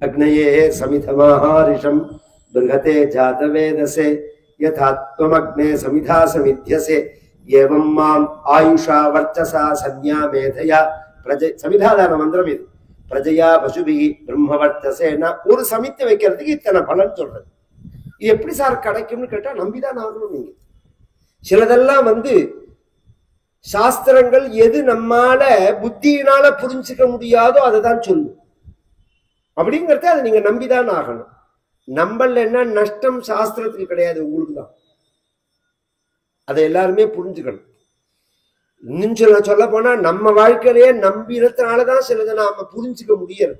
अग्नये समिधमाहारिषं बृहते जातवेदसे यथात्मग्ने समिधा समिध्यसे एवं माम् आयुषा वर्चसा संज्ञा मेधया प्रज समिधादान मंत्रम இது பிரஜயா பசுபிகி பிரம்மவர்த்தசேனா ஒரு சமித்தி வைக்கிறதுக்கு இத்தனை பலன் சொல்றது. இது எப்படி சார் கிடைக்கும்னு கேட்டா நம்பிதான் ஆகணும். நீங்க சிலதெல்லாம் சாஸ்திரங்கள் எது நம்மால புத்தியினால புரிஞ்சுக்க முடியாதோ அதை தான் சொல்லும். அப்படிங்கறத அதை நீங்க நம்பிதான் ஆகணும். நம்பல என்ன நஷ்டம் சாஸ்திரத்துக்கு கிடையாது, உங்களுக்கு தான். அதை எல்லாருமே புரிஞ்சுக்கணும். இன்னும் சொல்ல போனா நம்ம வாழ்க்கையிலேயே நம்பினதுனாலதான் சிலதை நாம புரிஞ்சுக்க முடியாது.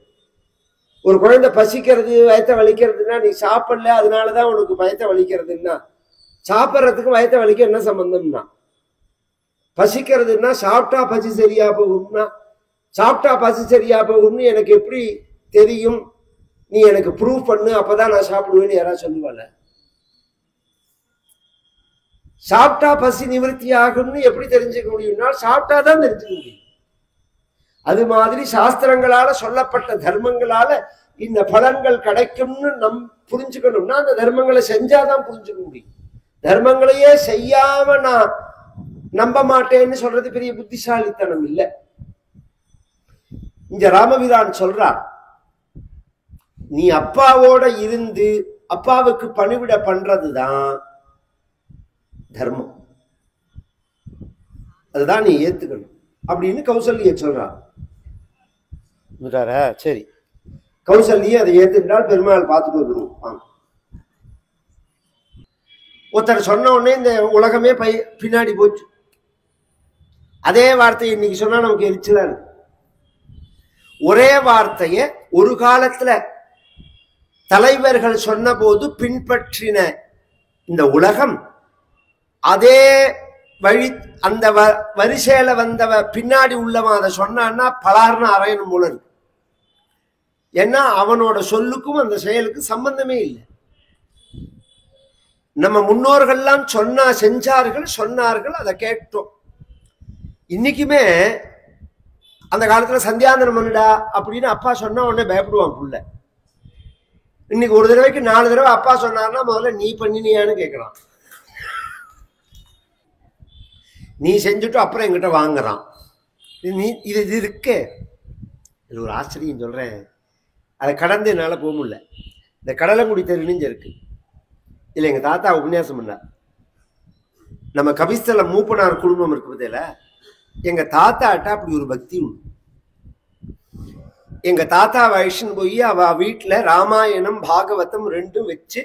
ஒரு குழந்தை பசிக்கிறது வயத்தை வலிக்கிறதுன்னா நீ சாப்பிடல அதனாலதான் உனக்கு வயத்தை வலிக்கிறதுன்னா, சாப்பிட்றதுக்கு வயத்தை வலிக்க என்ன சம்பந்தம்னா, பசிக்கிறதுன்னா சாப்பிட்டா பசி சரியா போகும்னா, சாப்பிட்டா பசி சரியா போகும்னு எனக்கு எப்படி தெரியும், நீ எனக்கு ப்ரூவ் பண்ணு அப்பதான் நான் சாப்பிடுவேன்னு யாராவது சொல்லுவாங்க. சாப்பிட்டா பசி நிவர்த்தி ஆகும்னு எப்படி தெரிஞ்சுக்க முடியும்னா சாப்பிட்டாதான் தெரிஞ்சுக்க முடியும். அது மாதிரி சாஸ்திரங்களால சொல்லப்பட்ட தர்மங்களால இந்த பலன்கள் கிடைக்கும்னு புரிஞ்சுக்கணும்னா அந்த தர்மங்களை செஞ்சாதான் புரிஞ்சுக்க முடியும். தர்மங்களையே செய்யாம நான் நம்ப மாட்டேன்னு சொல்றது பெரிய புத்திசாலித்தனம் இல்லை. இங்க ராமபிரான் சொல்றார், நீ அப்பாவோட இருந்து அப்பாவுக்கு பணிவிட பண்றதுதான் தர்மம், அதுதான் நீ ஏத்துக்கணும் அப்படின்னு கௌசல்ய சொல்றார். சரி, கௌசல்ய அதை ஏத்துக்கிட்டால் பெருமாள் பார்த்துட்டு வந்துருவோம். ஒருத்தர் சொன்ன உடனே இந்த உலகமே பின்னாடி போச்சு. அதே வார்த்தையை இன்னைக்கு சொன்னா நமக்கு எரிச்சலா இருக்கு. ஒரே வார்த்தைய ஒரு காலத்துல தலைவர்கள் சொன்ன போது பின்பற்றின இந்த உலகம் அதே வழி அந்த வரிசையில வந்தவ பின்னாடி உள்ளவன் அதை சொன்னான்னா பலார்னு அரையணும் போல இருக்கு. ஏன்னா அவனோட சொல்லுக்கும் அந்த செயலுக்கு சம்பந்தமே இல்லை. நம்ம முன்னோர்கள்லாம் செஞ்சார்கள், சொன்னார்கள், அதை கேட்டோம். இன்னைக்குமே அந்த காலத்துல சந்தியாந்தனம் பண்ணுடா அப்படின்னு அப்பா சொன்னா உடனே பயப்படுவான் புள்ள. இன்னைக்கு ஒரு தடவைக்கு 4 தடவை அப்பா சொன்னார்னா முதல்ல நீ பண்ணினியான்னு கேட்கறான். நீ செஞ்சுட்டு அப்புறம் என்கிட்ட வாங்குறான். இது இருக்கே, இது ஒரு ஆச்சரியம் சொல்றேன். அதை கடந்து என்னால போக முடியல. இந்த கடலங்குடி தெருன்னு இருக்கு, இல்ல எங்க தாத்தா உபன்யாசம் பண்ணார். நம்ம கபிஸ்தல மூப்பனார் குடும்பம் இருக்கு பத்தியில, எங்க தாத்தாட்ட அப்படி ஒரு பக்தி உண்டு. எங்க தாத்தா வயசுன்னு போய் அவ வீட்டுல ராமாயணம் பாகவதம் ரெண்டும் வச்சு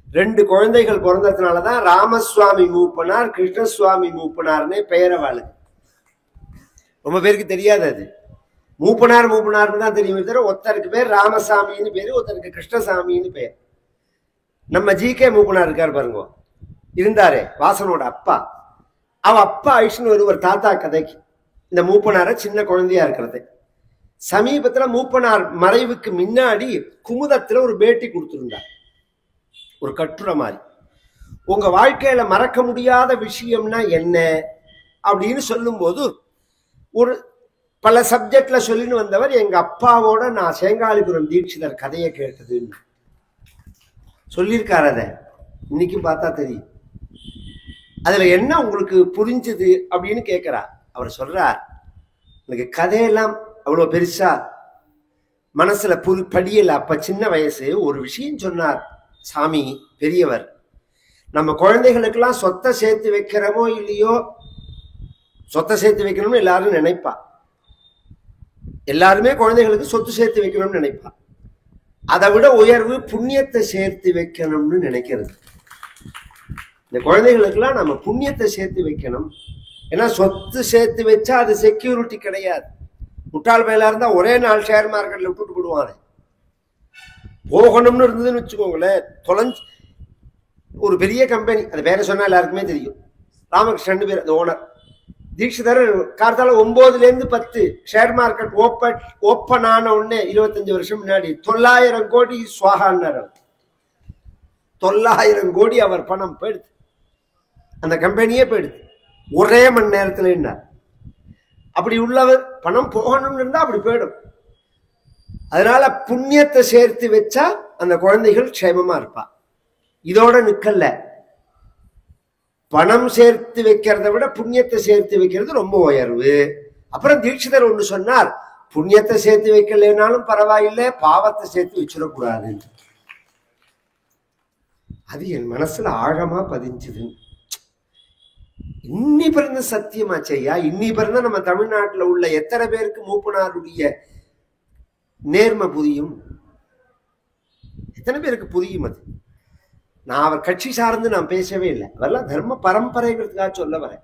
2 குழந்தைகள் பிறந்ததுனாலதான் ராமசுவாமி மூப்பனார் கிருஷ்ணசுவாமி மூப்பனார்னே பெயரை வாழுது. ரொம்ப பேருக்கு தெரியாது. அது மூப்பனார்னு தான் தெரியுமே தவிர ஒருத்தருக்கு பேர் ராமசாமின்னு பேரு, ஒருத்தருக்கு கிருஷ்ணசாமின்னு பேர். நம்ம ஜி.கே. மூப்பனார் இருக்காரு பாருங்க, இருந்தாரே வாசனோட அப்பா, அவ அப்பா ஐஷ்ணு ஒரு தாத்தா கதைக்கு இந்த மூப்பனார சின்ன குழந்தையா இருக்கிறது. சமீபத்துல மூப்பனார் மறைவுக்கு முன்னாடி குமுதத்துல ஒரு பேட்டி கொடுத்திருந்தார், ஒரு கட்டுரை மாதிரி. உங்க வாழ்க்கையில மறக்க முடியாத விஷயம்னா என்ன அப்படின்னு சொல்லும் போது ஒரு பல சப்ஜெக்ட்ல சொல்லின்னு வந்தவர், எங்க அப்பாவோட நான் சேங்காலிபுரம் தீட்சிதர் கதையை கேட்டதுன்னு சொல்லியிருக்காரு. அதை இன்னைக்கும் பார்த்தா தெரியும். அதுல என்ன உங்களுக்கு புரிஞ்சுது அப்படின்னு கேட்கிறா. அவர் சொல்றார், எனக்கு கதையெல்லாம் அவ்வளவு பெருசா மனசுல படியல. அப்ப சின்ன வயசு ஒரு விஷயம் சொன்னார் சாமி பெரியவர். நம்ம குழந்தைகளுக்கெல்லாம் சொத்தை சேர்த்து வைக்கிறோமோ இல்லையோ, சொத்தை சேர்த்து வைக்கணும்னு எல்லாரும் நினைப்பா. எல்லாருமே குழந்தைகளுக்கு சொத்து சேர்த்து வைக்கணும்னு நினைப்பா. அதை விட உயர்வு புண்ணியத்தை சேர்த்து வைக்கணும்னு நினைக்கிறது. இந்த குழந்தைகளுக்கெல்லாம் நம்ம புண்ணியத்தை சேர்த்து வைக்கணும். ஏன்னா சொத்து சேர்த்து வச்சா அது செக்யூரிட்டி கிடையாது. முட்டாள் மேலா இருந்தா ஒரே நாள் ஷேர் மார்க்கெட்ல விட்டுட்டு போடுவாங்க. போகணும்னு இருந்ததுன்னு வச்சுக்கோங்களேன், தொலைஞ்சு ஒரு பெரிய கம்பெனி, அது பேரை சொன்னா எல்லாருக்குமே தெரியும், ராமகிருஷ்ணன் பேர் அந்த ஓனர். தீட்சிதர் கார்த்தால 9லேருந்து 10 ஷேர் மார்க்கெட் ஓப்பன் ஆன உடனே 25 வருஷம் முன்னாடி 900 கோடி சுவாகான்னார். 900 கோடி அவர் பணம் போயிடுது, அந்த கம்பெனியே போயிடுது ஒரே மணி நேரத்துல. என்ன அப்படி உள்ளவர் பணம் போகணும்னு இருந்தா அப்படி போயிடும். அதனால புண்ணியத்தை சேர்த்து வச்சா அந்த குழந்தைகள் க்ஷேமமா இருப்பா. இதோட நிக்கல, பணம் சேர்த்து வைக்கிறத விட புண்ணியத்தை சேர்த்து வைக்கிறது ரொம்ப உயர்வு. அப்புறம் தீட்சிதர் ஒன்று சொன்னார், புண்ணியத்தை சேர்த்து வைக்கலனாலும் பரவாயில்லை, பாவத்தை சேர்த்து வச்சிடக்கூடாது. அது என் மனசுல ஆழமா பதிஞ்சுது. இன்னி பிறந்த சத்தியமாச்சையா, இன்னி பிறந்த நம்ம தமிழ்நாட்டில் உள்ள எத்தனை பேருக்கு மூப்பனாருடைய நேர்மை புரியும்? எத்தனை பேருக்கு புரியும்? அது நான் அவர் கட்சி சார்ந்து நான் பேசவே இல்லை, அதெல்லாம் தர்ம பரம்பரைகளுக்காக சொல்ல வரேன்.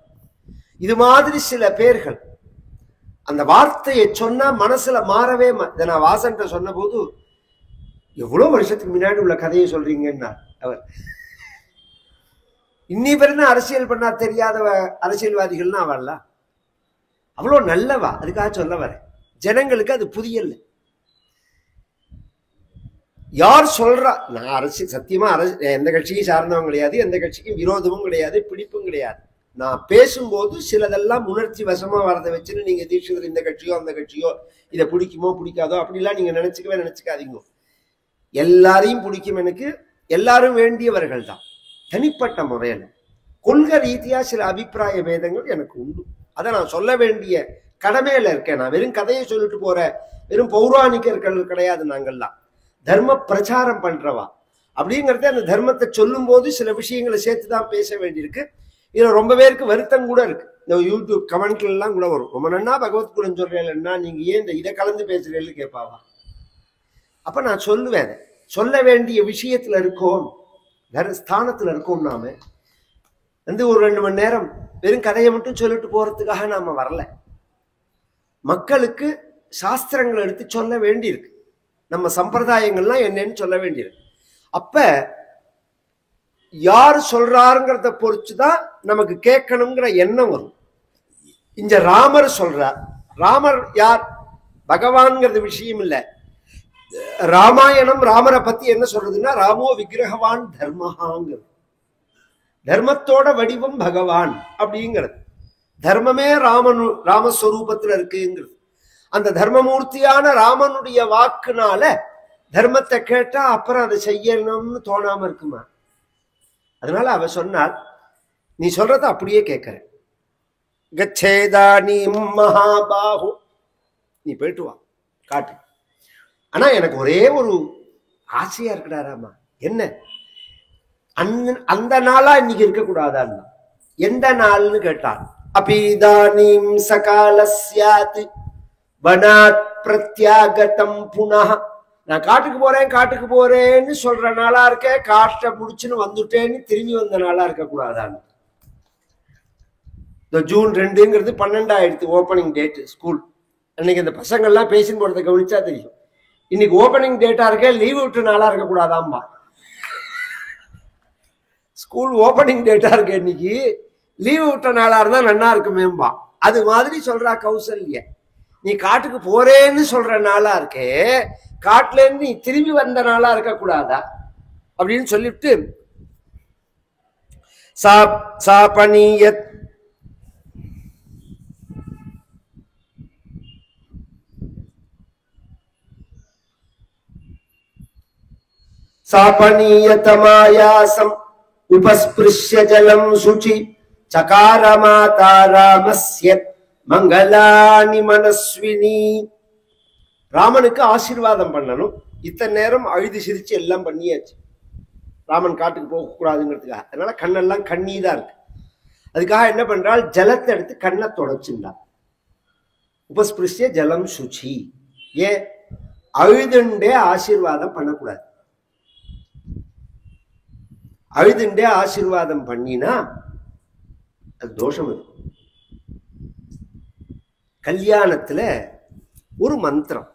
இது மாதிரி சில பேர்கள் அந்த வார்த்தையை சொன்னா மனசுல மாறவே இதை நான் வாசன்ட்ட சொன்ன போது, எவ்வளவு வருஷத்துக்கு முன்னாடி உள்ள கதையை சொல்றீங்கன்னா, அவர் இன்னி பிறந்த அரசியல் பண்ணா தெரியாத அரசியல்வாதிகள்னா அவள்ல அவ்வளோ நல்லவா, அதுக்காக சொல்ல வரேன். ஜனங்களுக்கு அது புரியல. யார் சொல்றா, நான் அரசியல் சத்தியமா எந்த கட்சியும் சார்ந்தவங்க கிடையாது, எந்த கட்சிக்கும் விரோதமும் கிடையாது, பிடிப்பும் கிடையாது. நான் பேசும்போது சிலதெல்லாம் உணர்ச்சி வசமா வரதை வச்சுன்னு நீங்க தீட்சிதர் இந்த கட்சியோ அந்த கட்சியோ இதை பிடிக்குமோ பிடிக்காதோ அப்படிலாம் நீங்க நினைச்சுக்காதீங்க. எல்லாரையும் பிடிக்கும், எனக்கு எல்லாரும் வேண்டியவர்கள் தான். தனிப்பட்ட முறையில் கொள்கை ரீதியா சில அபிப்பிராய பேதங்கள் எனக்கு உண்டு. அதை நான் சொல்ல வேண்டிய கடமையில இருக்கேன். நான் வெறும் கதையை சொல்லிட்டு போற வெறும் பௌராணிகர்கள் கிடையாது. நாங்கள்லாம் தர்ம பிரச்சாரம் பண்றவா. அப்படிங்கிறத அந்த தர்மத்தை சொல்லும் போது சில விஷயங்களை சேர்த்துதான் பேச வேண்டியிருக்கு. இதுல ரொம்ப பேருக்கு வருத்தம் கூட இருக்கு. இந்த யூடியூப் கமெண்ட்ல எல்லாம் கூட வரும், ரொம்ப நன்னா பகவத்குணம் சொல்றேன்னா நீங்க ஏன் இதை கலந்து பேசுறேன்னு கேட்பாவா. அப்ப நான் சொல்லுவேன், சொல்ல வேண்டிய விஷயத்துல இருக்கோம், ஸ்தானத்துல இருக்கோம். நாம வந்து ஒரு 2 மணி நேரம் வெறும் கதையை மட்டும் சொல்லிட்டு போறதுக்காக நாம வரல. மக்களுக்கு சாஸ்திரங்களை எடுத்து சொல்ல வேண்டியிருக்கு, நம்ம சம்பிரதாயங்கள்லாம் என்னன்னு சொல்ல வேண்டியிருக்கு. அப்ப யார் சொல்றாருங்கிறத பொறுத்துதான் நமக்கு கேட்கணுங்கிற எண்ணம் வரும். இங்க ராமர் சொல்றார். ராமர் யார்? பகவான்ங்கிறது விஷயம் இல்லை. ராமாயணம் ராமரை பத்தி என்ன சொல்றதுன்னா, ராமோ விக்கிரகவான் தர்மஹாங்கிறது. தர்மத்தோட வடிவம் பகவான் அப்படிங்கிறது. தர்மமே ராமஸ்வரூபத்துல இருக்குங்கிறது. அந்த தர்மமூர்த்தியான ராமனுடைய வாக்குனால தர்மத்தை கேட்டா அப்புறம் அதை செய்யணும்னு தோணாம இருக்குமா? அதனால அவ சொன்னாள், நீ சொல்றத அப்படியே கேட்கிறேன். கச்சேதானி மகாபாஹு, நீ போயிட்டு வா காட்டு. ஆனா எனக்கு ஒரே ஒரு ஆசையா இருக்குடாராமா. என்ன? அந்த நாளா இன்னைக்கு இருக்கக்கூடாதான். எந்த நாள்னு கேட்டான். அபீதானீம் சகாலஸ்யாத் வனாத் பிரத்யாகதம் புனஹ. நான் காட்டுக்கு போறேன்னு சொல்ற நாளா இருக்க, காட்டை முடிச்சுன்னு வந்துட்டேன்னு திரும்பி வந்த நாளா இருக்கக்கூடாதான். இந்த ஜூன் 2ங்கிறது 12 ஓப்பனிங் டேட் ஸ்கூல். அன்னைக்கு இந்த பசங்கள்லாம் பேசின்னு போறதை கவனிச்சா தெரியும். இன்னைக்கு ஓப்பனிங் டேட்டா இருக்க, லீவ் விட்டு நாளா இருக்கக்கூடாதாம்பா. ஸ்கூல் ஓப்பனிங் டேட்டா இருக்க, இன்னைக்கு லீவ் விட்ட நாளா இருந்தா நன்னா இருக்குமேம்பா. அது மாதிரி சொல்றா கௌசல்யா. நீ காட்டுக்கு போறேன்னு சொல்ற நாளா இருக்கே, காட்டுல இருந்து நீ திரும்பி வந்த நாளா இருக்கக்கூடாதா அப்படின்னு சொல்லிட்டு சாபனியத் சாபனியதமாயாசம் உபஸ்பிருஷ்ய ஜலம் சுச்சி சகார மாதா ராமஸ்ய மங்களானி மனஸ்வினி. ராமனுக்கு ஆசீர்வாதம் பண்ணணும். இத்தனை நேரம் அழுது சிரிச்சு எல்லாம் பண்ணியாச்சு, ராமன் காட்டுக்கு போக கூடாதுங்கிறதுக்காக. அதனால கண்ணெல்லாம் கண்ணீதான் இருக்கு. அதுக்காக என்ன பண்றாள், ஜலத்தை எடுத்து கண்ணை தொடச்சுண்டா. உபஸ்பிருஷ்ய ஜலம் சுச்சி. ஏன்? அழுதுண்டே ஆசீர்வாதம் பண்ணக்கூடாது. அழுதுண்டே ஆசீர்வாதம் பண்ணினா அது தோஷம் இருக்கும். கல்யாணத்துல ஒரு மந்திரம்,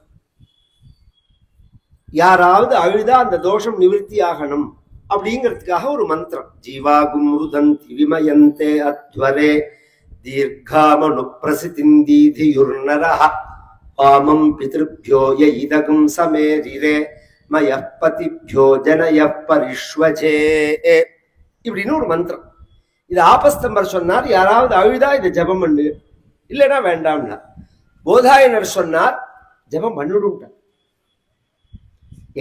யாராவது அழுதா அந்த தோஷம் நிவர்த்தி ஆகணும் அப்படிங்கிறதுக்காக ஒரு மந்திரம். ஜீவாகும் ருதந்தி விமயந்தே அத்வரே தீர்காமனு பிரசிதிந்தீதியுர்நரஹ பாமம் பித்ருப்யோ யஇதகும் சமேரிரே மயப்பதிப்யோ ஜனயப்பரிஷ்வஜே இப்படின்னு ஒரு மந்திரம். இது ஆபஸ்தம்பர் சொன்னார், யாராவது அழுதா இதை ஜபம் பண்ணு, இல்லைன்னா வேண்டாம்னா. போதாயனர் சொன்னார், ஜபம் பண்ணிவிட்டார்.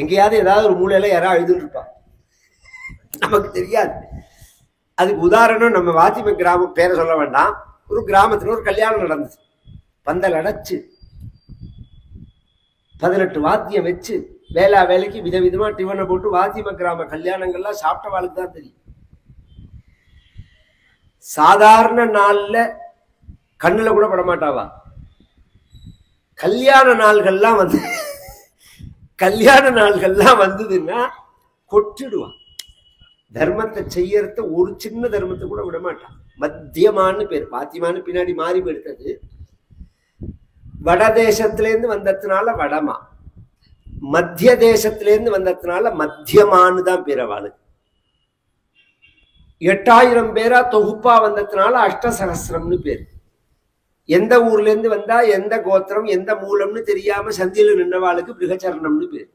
எங்கேயாவது ஏதாவது ஒரு மூலையில யாராவது எழுதுன்னு இருப்பான், நமக்கு தெரியாது. அதுக்கு உதாரணம் நம்ம வாத்திம கிராமம் பேரை சொல்ல வேண்டாம். ஒரு கிராமத்துல ஒரு கல்யாணம் நடந்துச்சு. பந்தல் அடைச்சு 18 வாத்தியம் வச்சு வேளா வேலைக்கு விதவிதமா டிவனை போட்டு வாத்திம கிராம கல்யாணங்கள்லாம் சாப்பிட்ட வாழ்க்கை தான் தெரியும். சாதாரண நாள்ல கண்ணுல கூட படமாட்டாவா. கல்யாண நாள்கள்லாம் வந்ததுன்னா கொட்டிடுவான். தர்மத்தை செய்யறத ஒரு சின்ன தர்மத்தை கூட விட மாட்டான். மத்தியமானு பேர். பாத்திமான்னு பின்னாடி மாறி போயிடுத்தது. வடதேசத்திலேருந்து வந்ததுனால வடமா, மத்திய தேசத்திலேருந்து வந்ததுனால மத்தியமானு தான் பேர் அவளுக்கு. 8000 பேரா தொகுப்பா வந்ததுனால அஷ்டசகசிரம்னு பேர். எந்த ஊர்ல இருந்து வந்தா எந்த கோத்திரம் எந்த மூலம்னு தெரியாம சந்தியில நின்றவாளுக்கு பிருகச்சரணம்னு பேர்.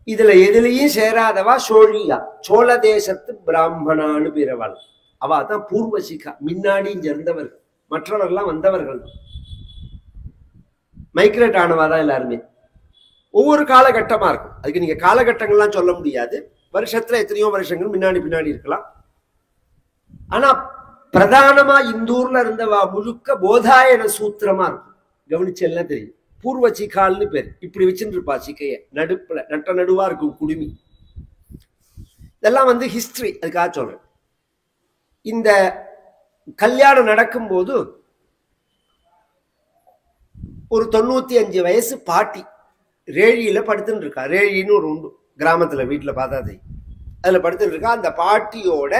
இதுல எதுலையும் சேராதவா சோழியா, சோழ தேசத்து பிராமணான்னு பேரவாள். அவ தான் பூர்வசிகா, முன்னாடியும் சேர்ந்தவர்கள். மற்றவர்கள்லாம் வந்தவர்கள், மைக்ரேட் ஆனவாதான் எல்லாருமே. ஒவ்வொரு காலகட்டமா இருக்கும். அதுக்கு நீங்க காலகட்டங்கள்லாம் சொல்ல முடியாது. வருஷத்துல எத்தனையோ வருஷங்கள் முன்னாடி பின்னாடி இருக்கலாம். ஆனா பிரதானமா இந்த ஊர்ல இருந்தவா முழுக்க போதாயன சூத்திரமா இருக்கும். கவனிச்சு எல்லாம் தெரியும். பூர்வ சிக்கால்னு பேர். இப்படி வச்சுட்டு இருப்பா சிக்கைய, நடுப்புல நடுவா இருக்கும் குடுமி. இதெல்லாம் ஹிஸ்டரி, அதுக்காக சொல்றேன். இந்த கல்யாணம் நடக்கும்போது ஒரு 95 வயசு பாட்டி ரேழியில படுத்துட்டு இருக்கா. ரேழின்னு ஒரு உண்டு கிராமத்துல, வீட்டுல பார்த்தா தெரியும். அதுல படுத்துட்டு இருக்கா. அந்த பாட்டியோட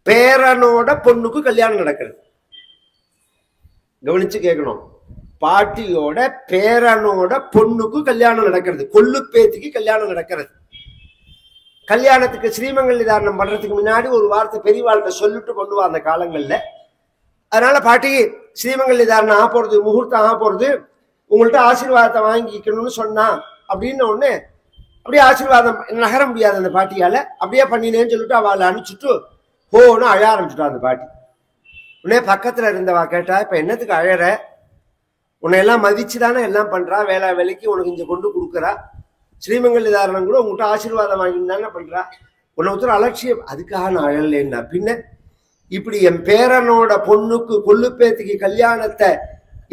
பேரனோட பொண்ணுக்கு கல்யாணம் நடக்கிறது. கவனிச்சு கேட்கணும். பாட்டியோட பேரனோட பொண்ணுக்கு கல்யாணம் நடக்கிறது. கொள்ளு பேத்திக்கு கல்யாணம் நடக்கிறது. கல்யாணத்துக்கு ஸ்ரீமங்கல் நிதாரணம் பண்றதுக்கு முன்னாடி ஒரு வார்த்தை பெரியவாழ்கிட்ட சொல்லிட்டு கொண்டு வா அந்த காலங்கள்ல. அதனால பாட்டி ஸ்ரீமங்கல் நிதாரணம் ஆக போறது, முகூர்த்தம் ஆக போறது, உங்கள்கிட்ட ஆசீர்வாதத்தை வாங்கிக்கணும்னு சொன்னா அப்படின்னு ஒண்ணு. அப்படியே ஆசீர்வாதம் நகர முடியாது அந்த பாட்டியால. அப்படியே பண்ணினேன்னு சொல்லிட்டு அவளை அனுப்பிச்சுட்டு ஹோன்னு அழ ஆரம்பிச்சுட்டா அந்த பாட்டி. உடனே பக்கத்துல இருந்தவா கேட்டா, இப்ப என்னத்துக்கு அழற? உன்னை எல்லாம் மதிச்சுதானே எல்லாம் பண்றா, வேலை வேலைக்கு உனக்கு இங்க கொண்டு கொடுக்குறா, ஸ்ரீமங்கல் நிதாரணம் கூட உங்கள்கிட்ட ஆசீர்வாதம் வாங்கிட்டு தானே பண்றா, உன்னை ஒருத்தர் அலட்சியம், அதுக்காக நான் அழலேன்னா. பின்ன இப்படி என் பேரனோட பொண்ணுக்கு கொள்ளு பேத்திக்கு கல்யாணத்தை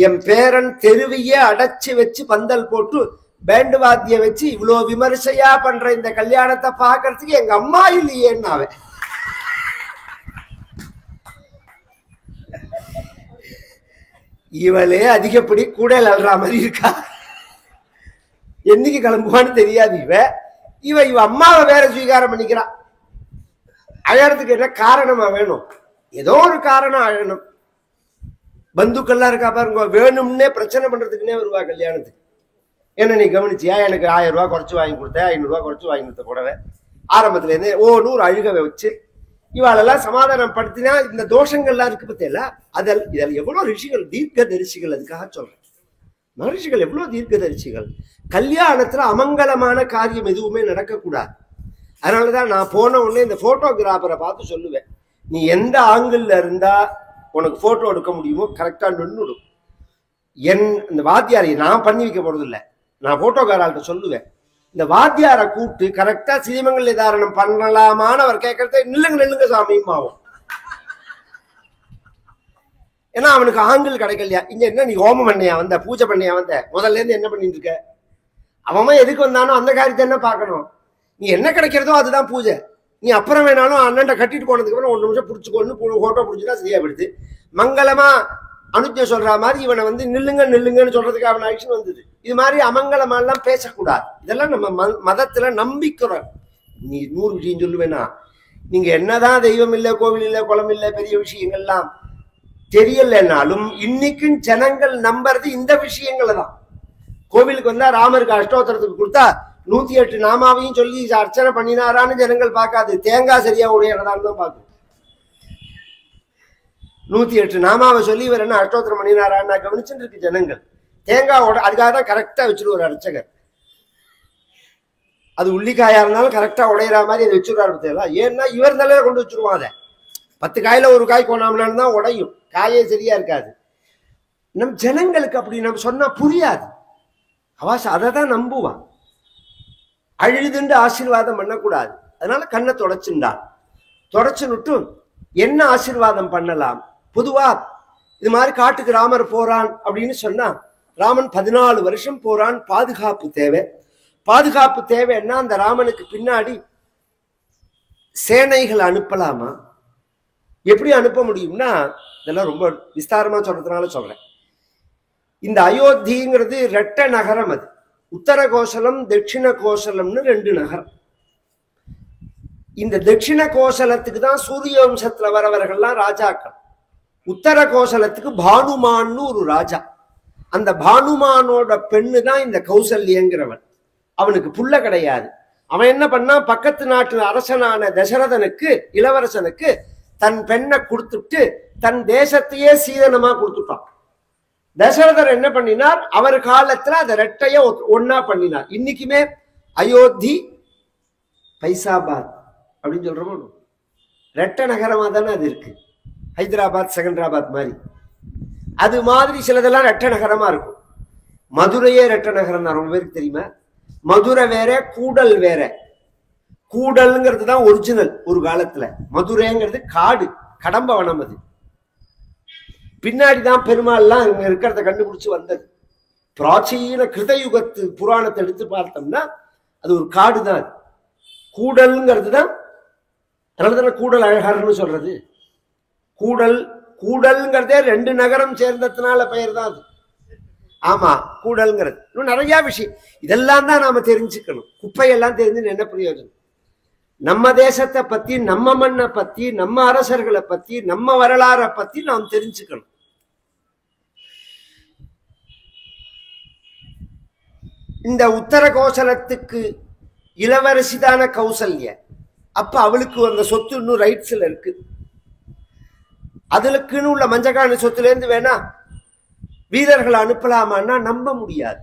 என் பேரன் தெருவையே அடைச்சு வச்சு பந்தல் போட்டு பேண்டு வாத்திய வச்சு இவ்வளோ விமர்சையா பண்ற இந்த கல்யாணத்தை பாக்குறதுக்கு எங்க அம்மா இல்லையேன்னு அவன். இவளே அதிகப்படி கூடையில் அல்ற மாதிரி இருக்கா. என்னைக்கு கிளம்புவான்னு தெரியாது. இவ அம்மாவை வேற ஸ்வீகாரம் பண்ணிக்கிறான். அழறதுக்கு என்ன காரணமா வேணும்? ஏதோ ஒரு காரணம் அழணும். பந்துக்கள்லாம் இருக்கா பாருங்க, வேணும்னே பிரச்சனை பண்றதுக்குன்னே வருவா கல்யாணத்துக்கு. என்ன நீ கவனிச்சியா? எனக்கு 1000 ரூபாய் குறைச்சு வாங்கி கொடுத்தேன், 500 ரூபாய் குறைச்சு வாங்கி கொடுத்த கூடவே ஆரம்பத்துல இருந்தே ஒரு அழுகவை வச்சு இவாளெல்லாம் சமாதானம் படுத்தினா இந்த தோஷங்கள்லாம் இருக்கு பத்தியில. இதில் எவ்வளவு ரிஷிகள், தீர்க்க தரிசிகள். அதுக்காக சொல்றேன், மகர்ஷிகள் எவ்வளவு தீர்க்க தரிசிகள். கல்யாணத்துல அமங்கலமான காரியம் எதுவுமே நடக்கக்கூடாது. அதனாலதான் நான் போன உடனே இந்த போட்டோகிராஃபரை பார்த்து சொல்லுவேன், நீ எந்த ஆங்கிள் இருந்தா உனக்கு போட்டோ எடுக்க முடியுமோ கரெக்டா நின்றுடும். இந்த வாத்தியாரை நான் பண்ணி வைக்க போறது இல்லை, நான் போட்டோகிராஃபர்கிட்ட சொல்லுவேன், இந்த வாத்தியாரை கூப்பிட்டு கரெக்டா ஸ்ரீமங்கல் நிதாரணம் பண்ணலாமான்னு அவர் கேட்கறத நில்லுங்க சாமியும் ஆகும். ஏன்னா அவனுக்கு ஆங்கிள் கிடைக்கலையா. இங்க என்ன நீ ஹோமம் பண்ணியா வந்த, பூஜை பண்ணியா வந்த, முதல்ல இருந்து என்ன பண்ணிட்டு இருக்க, அவன் எதுக்கு வந்தானோ அந்த காரியத்தை என்ன பார்க்கணும். நீ என்ன கிடைக்கிறதோ அதுதான் பூஜை. நீ அப்புறம் வேணாலும் அண்ணன்ட்ட கட்டிட்டு போனதுக்கு அப்புறம் 1 நிமிஷம் பிடிச்சிக்கொண்டு போட்டோ பிடிச்சிட்டா சரியா போயிடுது. மங்களமா அனுஜ்ஞை சொல்ற மாதிரி இவனை நில்லுங்கன்னு சொல்றதுக்கு அவன் ஆக்ஷன் வந்தது. இது மாதிரி அமங்கலமெல்லாம் பேசக்கூடாது. இதெல்லாம் நம்ம மதத்துல நம்பிக்கிறோம். நீ 100 விஷயம் சொல்லுவேனா, நீங்க என்னதான் தெய்வம் இல்லை, கோவில் இல்லை, குளம் இல்லை, பெரிய விஷயங்கள்லாம் தெரியலனாலும் இன்னைக்கும் ஜனங்கள் நம்புறது இந்த விஷயங்களை தான். கோவிலுக்கு வந்தா ராமருக்கு அஷ்டோத்திரத்துக்கு கொடுத்தா 108 நாமாவையும் சொல்லி அர்ச்சனை பண்ணினாரான்னு ஜனங்கள் பார்க்காது, தேங்காய் சரியா உடையறதான்னு தான் பார்க்கும். 108 நாமாவை சொல்லி இவர் என்ன அஷ்டோத்திரம் பண்ணினாரான்னு கவனிச்சுட்டு இருக்கு ஜனங்கள். தேங்காய் அதுக்காக தான் கரெக்டா வச்சிருவார் அர்ச்சகர். அது உள்ளிக்காயா இருந்தாலும் கரெக்டா உடையிற மாதிரி அதை வச்சுருவாரு. ஏன்னா இவர் நிலையில கொண்டு வச்சிருவான். அதை 10 காயில ஒரு காய் கொண்டாமலான்னு தான் உடையும், காயே சரியா இருக்காது. நம் ஜனங்களுக்கு அப்படி நம்ம சொன்னா புரியாது. அதை தான் நம்புவான். அழுதுண்டு ஆசீர்வாதம் பண்ணக்கூடாது. அதனால கண்ணை தொடச்சுண்டான். தொடச்சுன்னுட்டு என்ன ஆசீர்வாதம் பண்ணலாம்? பொதுவா இது மாதிரி காட்டுக்கு ராமர் போறான் அப்படின்னு சொன்னா, ராமன் 14 வருஷம் போறான். பாதுகாப்பு தேவை. பாதுகாப்பு தேவைன்னா அந்த ராமனுக்கு பின்னாடி சேனைகள் அனுப்பலாமா? எப்படி அனுப்ப முடியும்னா, இதெல்லாம் ரொம்ப விஸ்தாரமா சொல்றதுனால சொல்றேன். இந்த அயோத்திங்கிறது ரெட்ட நகரம். அது உத்தர கோசலம் தட்சிண கோசலம்னு 2 நகரம். இந்த தட்சிண கோசலத்துக்கு தான் சூரிய வம்சத்துல வரவர்கள்லாம் ராஜாக்கள். உத்தர கோசலத்துக்கு பானுமான்னு ஒரு ராஜா. அந்த பானுமானோட பெண்ணு தான் இந்த கௌசல்யங்கிறவன். அவனுக்கு புள்ள கிடையாது. அவன் என்ன பண்ணா, பக்கத்து நாட்டு அரசனான தசரதனுக்கு, இளவரசனுக்கு தன் பெண்ணை கொடுத்துட்டு தன் தேசத்தையே சீதனமா கொடுத்துட்டான். தசரதர் என்ன பண்ணினார், அவர் காலத்துல அதை ரெட்டைய ஒன்னா பண்ணினார். இன்னைக்குமே அயோத்தி பைசாபாத் அப்படின்னு சொல்றோமோ, ரெட்ட நகரமா தானே அது இருக்கு. ஹைதராபாத் செகந்திராபாத் மாதிரி. அது மாதிரி சிலதெல்லாம் ரெட்ட நகரமா இருக்கும். மதுரையே ரெட்ட நகரம் தான். ரொம்ப பேருக்கு தெரியுமா? மதுரை வேற, கூடல் வேற. கூடல்ங்கிறது தான் ஒரிஜினல் ஒரு காலத்துல. மதுரைங்கிறது காடு, கடம்பவனம். அது பின்னாடிதான் பெருமாள்லாம் இங்க இருக்கிறத கண்டுபிடிச்சு வந்தது. பிராச்சீன கிருதயுகத்து புராணத்தை எடுத்து பார்த்தோம்னா அது ஒரு காடு தான். கூடல்ங்கிறது தான். அதனால கூடல் அழகார்னு சொல்றது. கூடல் கூடல்ங்கிறதே 2 நகரம் சேர்ந்ததுனால பெயர் தான் அது. ஆமா, கூடல்ங்கிறது. இன்னும் நிறைய விஷயம் இதெல்லாம் தான் நாம தெரிஞ்சுக்கணும். குப்பையெல்லாம் தெரிஞ்சு என்ன பிரயோஜனம்? நம்ம தேசத்தை பத்தி, நம்ம மண்ணை பத்தி, நம்ம அரசர்களை பத்தி, நம்ம வரலாறை பத்தி நாம் தெரிஞ்சுக்கணும். இந்த உத்தர கோசலத்துக்கு இளவரசிதான கௌசல்ய. அப்ப அவளுக்கு அந்த சொத்து இன்னும் ரைட்ஸ்ல இருக்கு. அதுக்குன்னு உள்ள மஞ்சக்காணி சொத்துல இருந்து வேணா வீரர்களை அனுப்பலாமான்னா நம்ப முடியாது.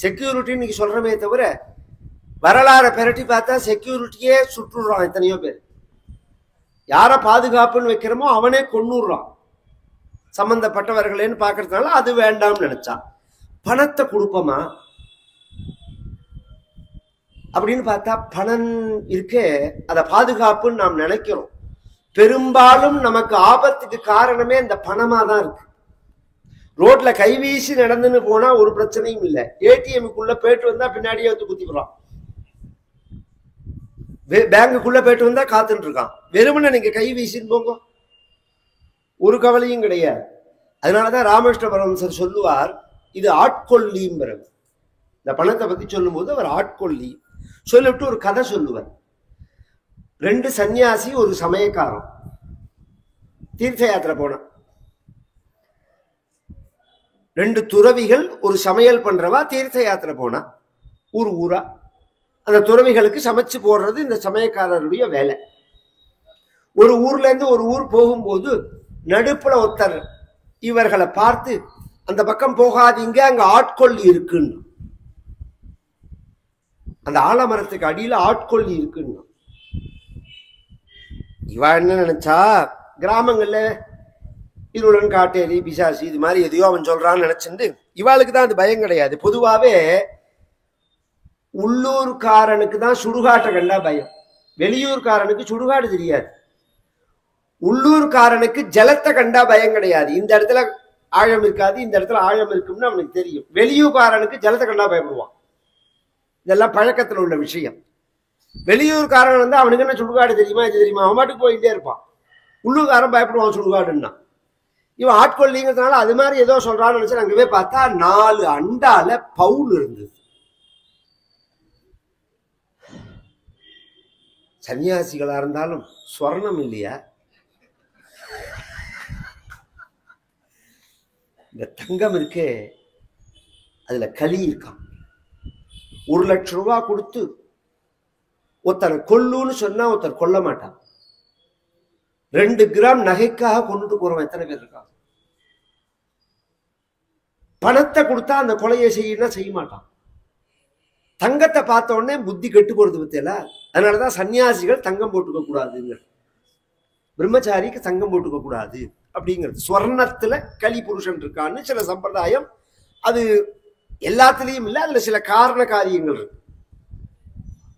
செக்யூரிட்டி இன்னைக்கு சொல்றமே தவிர, வரலாறை பெரட்டி பார்த்தா செக்யூரிட்டியே சுட்டுறான். எத்தனையோ பேர் யார பாதுகாப்புன்னு வைக்கிறோமோ அவனே கொன்னுடுறான் சம்பந்தப்பட்டவர்களேன்னு பாக்குறதுனால அது வேண்டாம்னு நினைச்சான். பணத்தை கொடுப்போமா அப்படின்னு பார்த்தா, பணம் இருக்கே அதை பாதுகாப்புன்னு நாம் நினைக்கிறோம். பெரும்பாலும் நமக்கு ஆபத்துக்கு காரணமே இந்த பணமா தான் இருக்கு. ரோட்ல கைவீசி நடந்துன்னு போனா ஒரு பிரச்சனையும் இல்லை. ஏடிஎம்க்குள்ள போயிட்டு வந்தா பின்னாடியே வந்து குத்திக்கிறான். பேங்குக்குள்ள போயிட்டு வந்தா காத்துட்டு இருக்கான். வெறுமனை நீங்க கை வீசின்னு போங்க, ஒரு கவலையும் கிடையாது. அதனாலதான் ராமகிருஷ்ண பரமஹம்சர் சொல்லுவார், இது ஆட்கொள்ளிங்கிறது. இந்த பணத்தை பத்தி சொல்லும் போது அவர் ஆட்கொள்ளி சொல்லிவிட்டு ஒரு கதை சொல்லுவார். 2 சன்னியாசி ஒரு சமயக்காரன் தீர்த்த யாத்திரை போன. 2 துறவிகள் ஒரு சமையல் பண்றவா தீர்த்த யாத்திரை போனா. ஊரா அந்த துறவிகளுக்கு சமைச்சு போடுறது இந்த சமயக்காரருடைய வேலை. ஒரு ஊர்ல இருந்து ஒரு ஊர் போகும்போது நடுப்புல ஒருத்தர் இவர்களை பார்த்து, அந்த பக்கம் போகாதீங்க, அங்க ஆட்கொள்ளி இருக்குன்னு. அந்த ஆலமரத்துக்கு அடியில ஆட்கொள்ளி இருக்குன்னு. இவ என்ன நினைச்சா, கிராமங்கள்ல இருளன் காட்டேரி பிசாசி இது மாதிரி எதையோ அவன் சொல்றான்னு நினைச்சுட்டு, இவாளுக்கு தான் அது பயம் கிடையாது. பொதுவாவே உள்ளூர்காரனுக்கு தான் சுடுகாட்டை கண்டா பயம். வெளியூர்காரனுக்கு சுடுகாடு தெரியாது. உள்ளூர்காரனுக்கு ஜலத்தை கண்டா பயம் கிடையாது. இந்த இடத்துல ஆழம் இருக்காது, இந்த இடத்துல ஆழம் இருக்கும்னு அவனுக்கு தெரியும். வெளியூர்காரனுக்கு ஜலத்தை கண்டா பயப்படுவான். இதெல்லாம் பழக்கத்துல உள்ள விஷயம். வெளியூர்காரன் வந்து அவனுக்கு என்ன சுடுகாடு தெரியுமா, இது தெரியுமா, அவன் பாட்டுக்கு போயிட்டே இருப்பான். உள்ளூர்காரன் பயப்படுவான் சுடுகாடுன்னா. இவன் ஆட்கொள்ளிங்கிறதுனால அது மாதிரி ஏதோ சொல்றான்னு நினைச்சு அங்க போய் பார்த்தா 4 அண்டால பவுல் இருந்தது. சன்னியாசிகளா இருந்தாலும் ஸ்வர்ணம் இல்லையா? இந்த தங்கம் இருக்கே, அதுல களி இருக்கான். 1 லட்சம் ரூபாய் கொடுத்து ஒருத்தனை கொல்லுன்னு சொன்னா ஒருத்தர் கொல்ல மாட்டான். 2 கிராம் நகைக்காக கொண்டுட்டு போறவன் எத்தனை பேர் இருக்கான்? பணத்தை கொடுத்தா அந்த கொலையை செய்யணும் செய்ய மாட்டான். தங்கத்தை பார்த்த உடனே புத்தி கெட்டு போறது பத்தியல. அதனாலதான் சன்னியாசிகள் தங்கம் போட்டுக்க கூடாதுங்க, பிரம்மச்சாரிக்கு தங்கம் போட்டுக்க கூடாது அப்படிங்கிறது. ஸ்வர்ணத்துல களி புருஷன் இருக்கான்னு சில சம்பிரதாயம். அது எல்லாத்துலயும் இல்ல, அதுல சில காரண காரியங்கள் இருக்கு.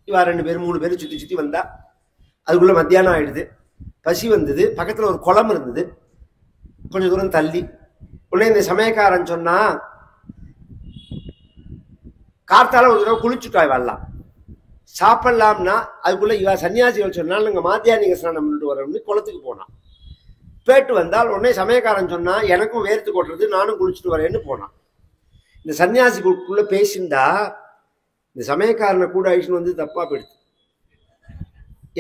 இவா 2 பேர் 3 பேர் சுத்தி சுத்தி வந்தா, அதுக்குள்ள மத்தியானம் ஆயிடுது, பசி வந்தது, பக்கத்துல ஒரு குளம் இருந்தது, கொஞ்சம் தூரம் தள்ளி. உடனே இந்த சமயக்காரன் சொன்னா, கார்த்தால ஒரு தடவை குளிச்சுட்டா வரலாம், சாப்பிடலாம்னா. அதுக்குள்ள இவா சன்னியாசிகள் சொன்னால் நாங்க மாத்தியானிக ஸ்நானம் பண்ணிட்டு வரோம்னு குளத்துக்கு போனான். பேட்டு வந்தால் உடனே சமயக்காரன் சொன்னா, எனக்கும் வேர்த்து கொட்டுறது, நானும் குளிச்சுட்டு வரேன்னு போனான். இந்த சன்னியாசிக்குள்ள பேசிண்டா இந்த சமயக்காரனை கூட ஆயிடுச்சுன்னு வந்து தப்பா போயிடுது.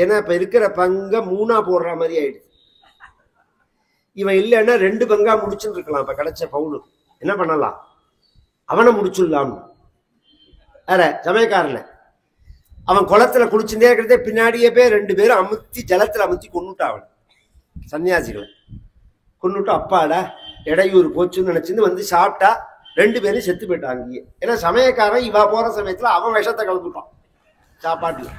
ஏன்னா இப்ப இருக்கிற பங்க 3ஆ போடுற மாதிரி ஆயிடுது. இவன் இல்லைன்னா 2 பங்கா முடிச்சுட்டு இருக்கலாம். இப்ப கிடைச்ச பவுனு என்ன பண்ணலாம், அவனை முடிச்சுடலாம். வேற சமயக்காரன அவன் குளத்துல குளிச்சுட்டே இருக்கிறதே பின்னாடியே போய் 2 பேரும் அமுத்தி ஜலத்துல அமுத்தி கொண்டுட்டா. அவன் சன்னியாசிகளை கொண்டுட்டு அப்பாடா இடையூறு போச்சுன்னு நினைச்சுன்னு வந்து சாப்பிட்டா 2 பேரும் செத்து போயிட்டாங்க. ஏன்னா சமயக்காரன் இவா போற சமயத்துல அவன் விஷத்தை கலந்துட்டான் சாப்பாட்டுல.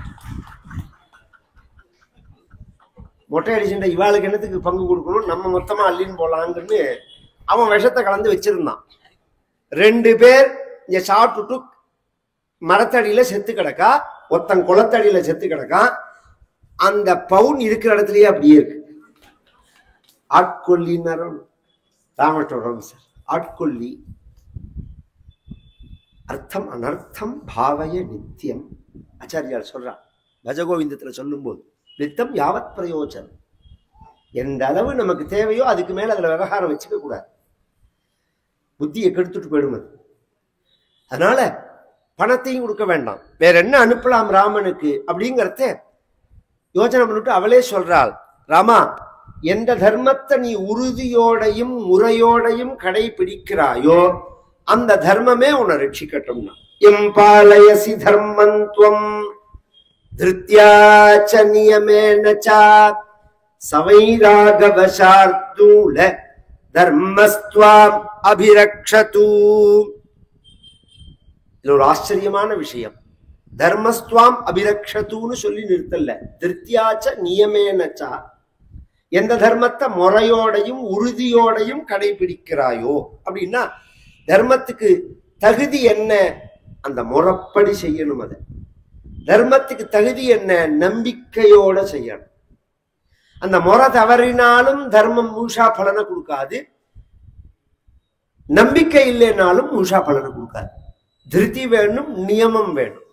மொட்டை அடிச்சுட்ட இவாளுக்கு என்னத்துக்கு பங்கு கொடுக்கணும், நம்ம மொத்தமா அள்ளின்னு போலாங்கன்னு அவன் விஷத்தை கலந்து வச்சிருந்தான். 2 பேர் இங்க சாப்பிட்டுட்டு மரத்தடியில செத்து கிடக்கா, ஒருத்தன் குளத்தடியில செத்து கிடக்கா. அந்த பவுன் இருக்கிற இடத்துலயே அப்படியே இருக்கு. ஆட்கொல்லின்னு ராமகிருஷ்ண சார், ஆட்கொல்லி அர்த்தம் அனர்த்தம் பாவய நித்தியம். ஆச்சாரியார் சொல்றார் பஜகோவிந்தத்துல சொல்லும் போது, நித்தம் யாவத் பிரயோஜனம். எந்த அளவு நமக்கு தேவையோ அதுக்கு மேல அதுல விவகாரம் வச்சுக்க கூடாது, புத்தியை கெடுத்துட்டு போயிடும் அது. அதனால பணத்தையும் கொடுக்க வேண்டாம், வேற என்ன அனுப்பலாம் ராமனுக்கு அப்படிங்கிறத யோசனை பண்ணிட்டு அவளே சொல்றாள், ராமா எந்த தர்மத்தை நீ உறுதியோடையும் முறையோடையும் கடைபிடிக்கிறாயோ அந்த தர்மமே உன்னை ரட்சிக்கட்டும்னா. எம்பாலயசி தர்மந்த்வம் திருத்யாச்ச நியமேன ச சவைராகவசார்தூல தர்மஸ்த்வாம் அபிரக்ஷது. இது ஒரு ஆச்சரியமான விஷயம். தர்மஸ்துவாம் அபிரக்ஷத்துன்னு சொல்லி நிறுத்தல, திருத்தியாச்ச நியமேனச்ச, எந்த தர்மத்தை முறையோடையும் உறுதியோடையும் கடைபிடிக்கிறாயோ அப்படின்னா தர்மத்துக்கு தகுதி என்ன, அந்த முறைப்படி செய்யணும். அதை தர்மத்துக்கு தகுதி என்ன, நம்பிக்கையோட செய்யணும். அந்த முறை தவறினாலும் தர்மம் முழுசா பலனை கொடுக்காது, நம்பிக்கை இல்லைனாலும் முழுசா பலனை கொடுக்காது. திருப்தி வேணும், நியமம் வேணும்.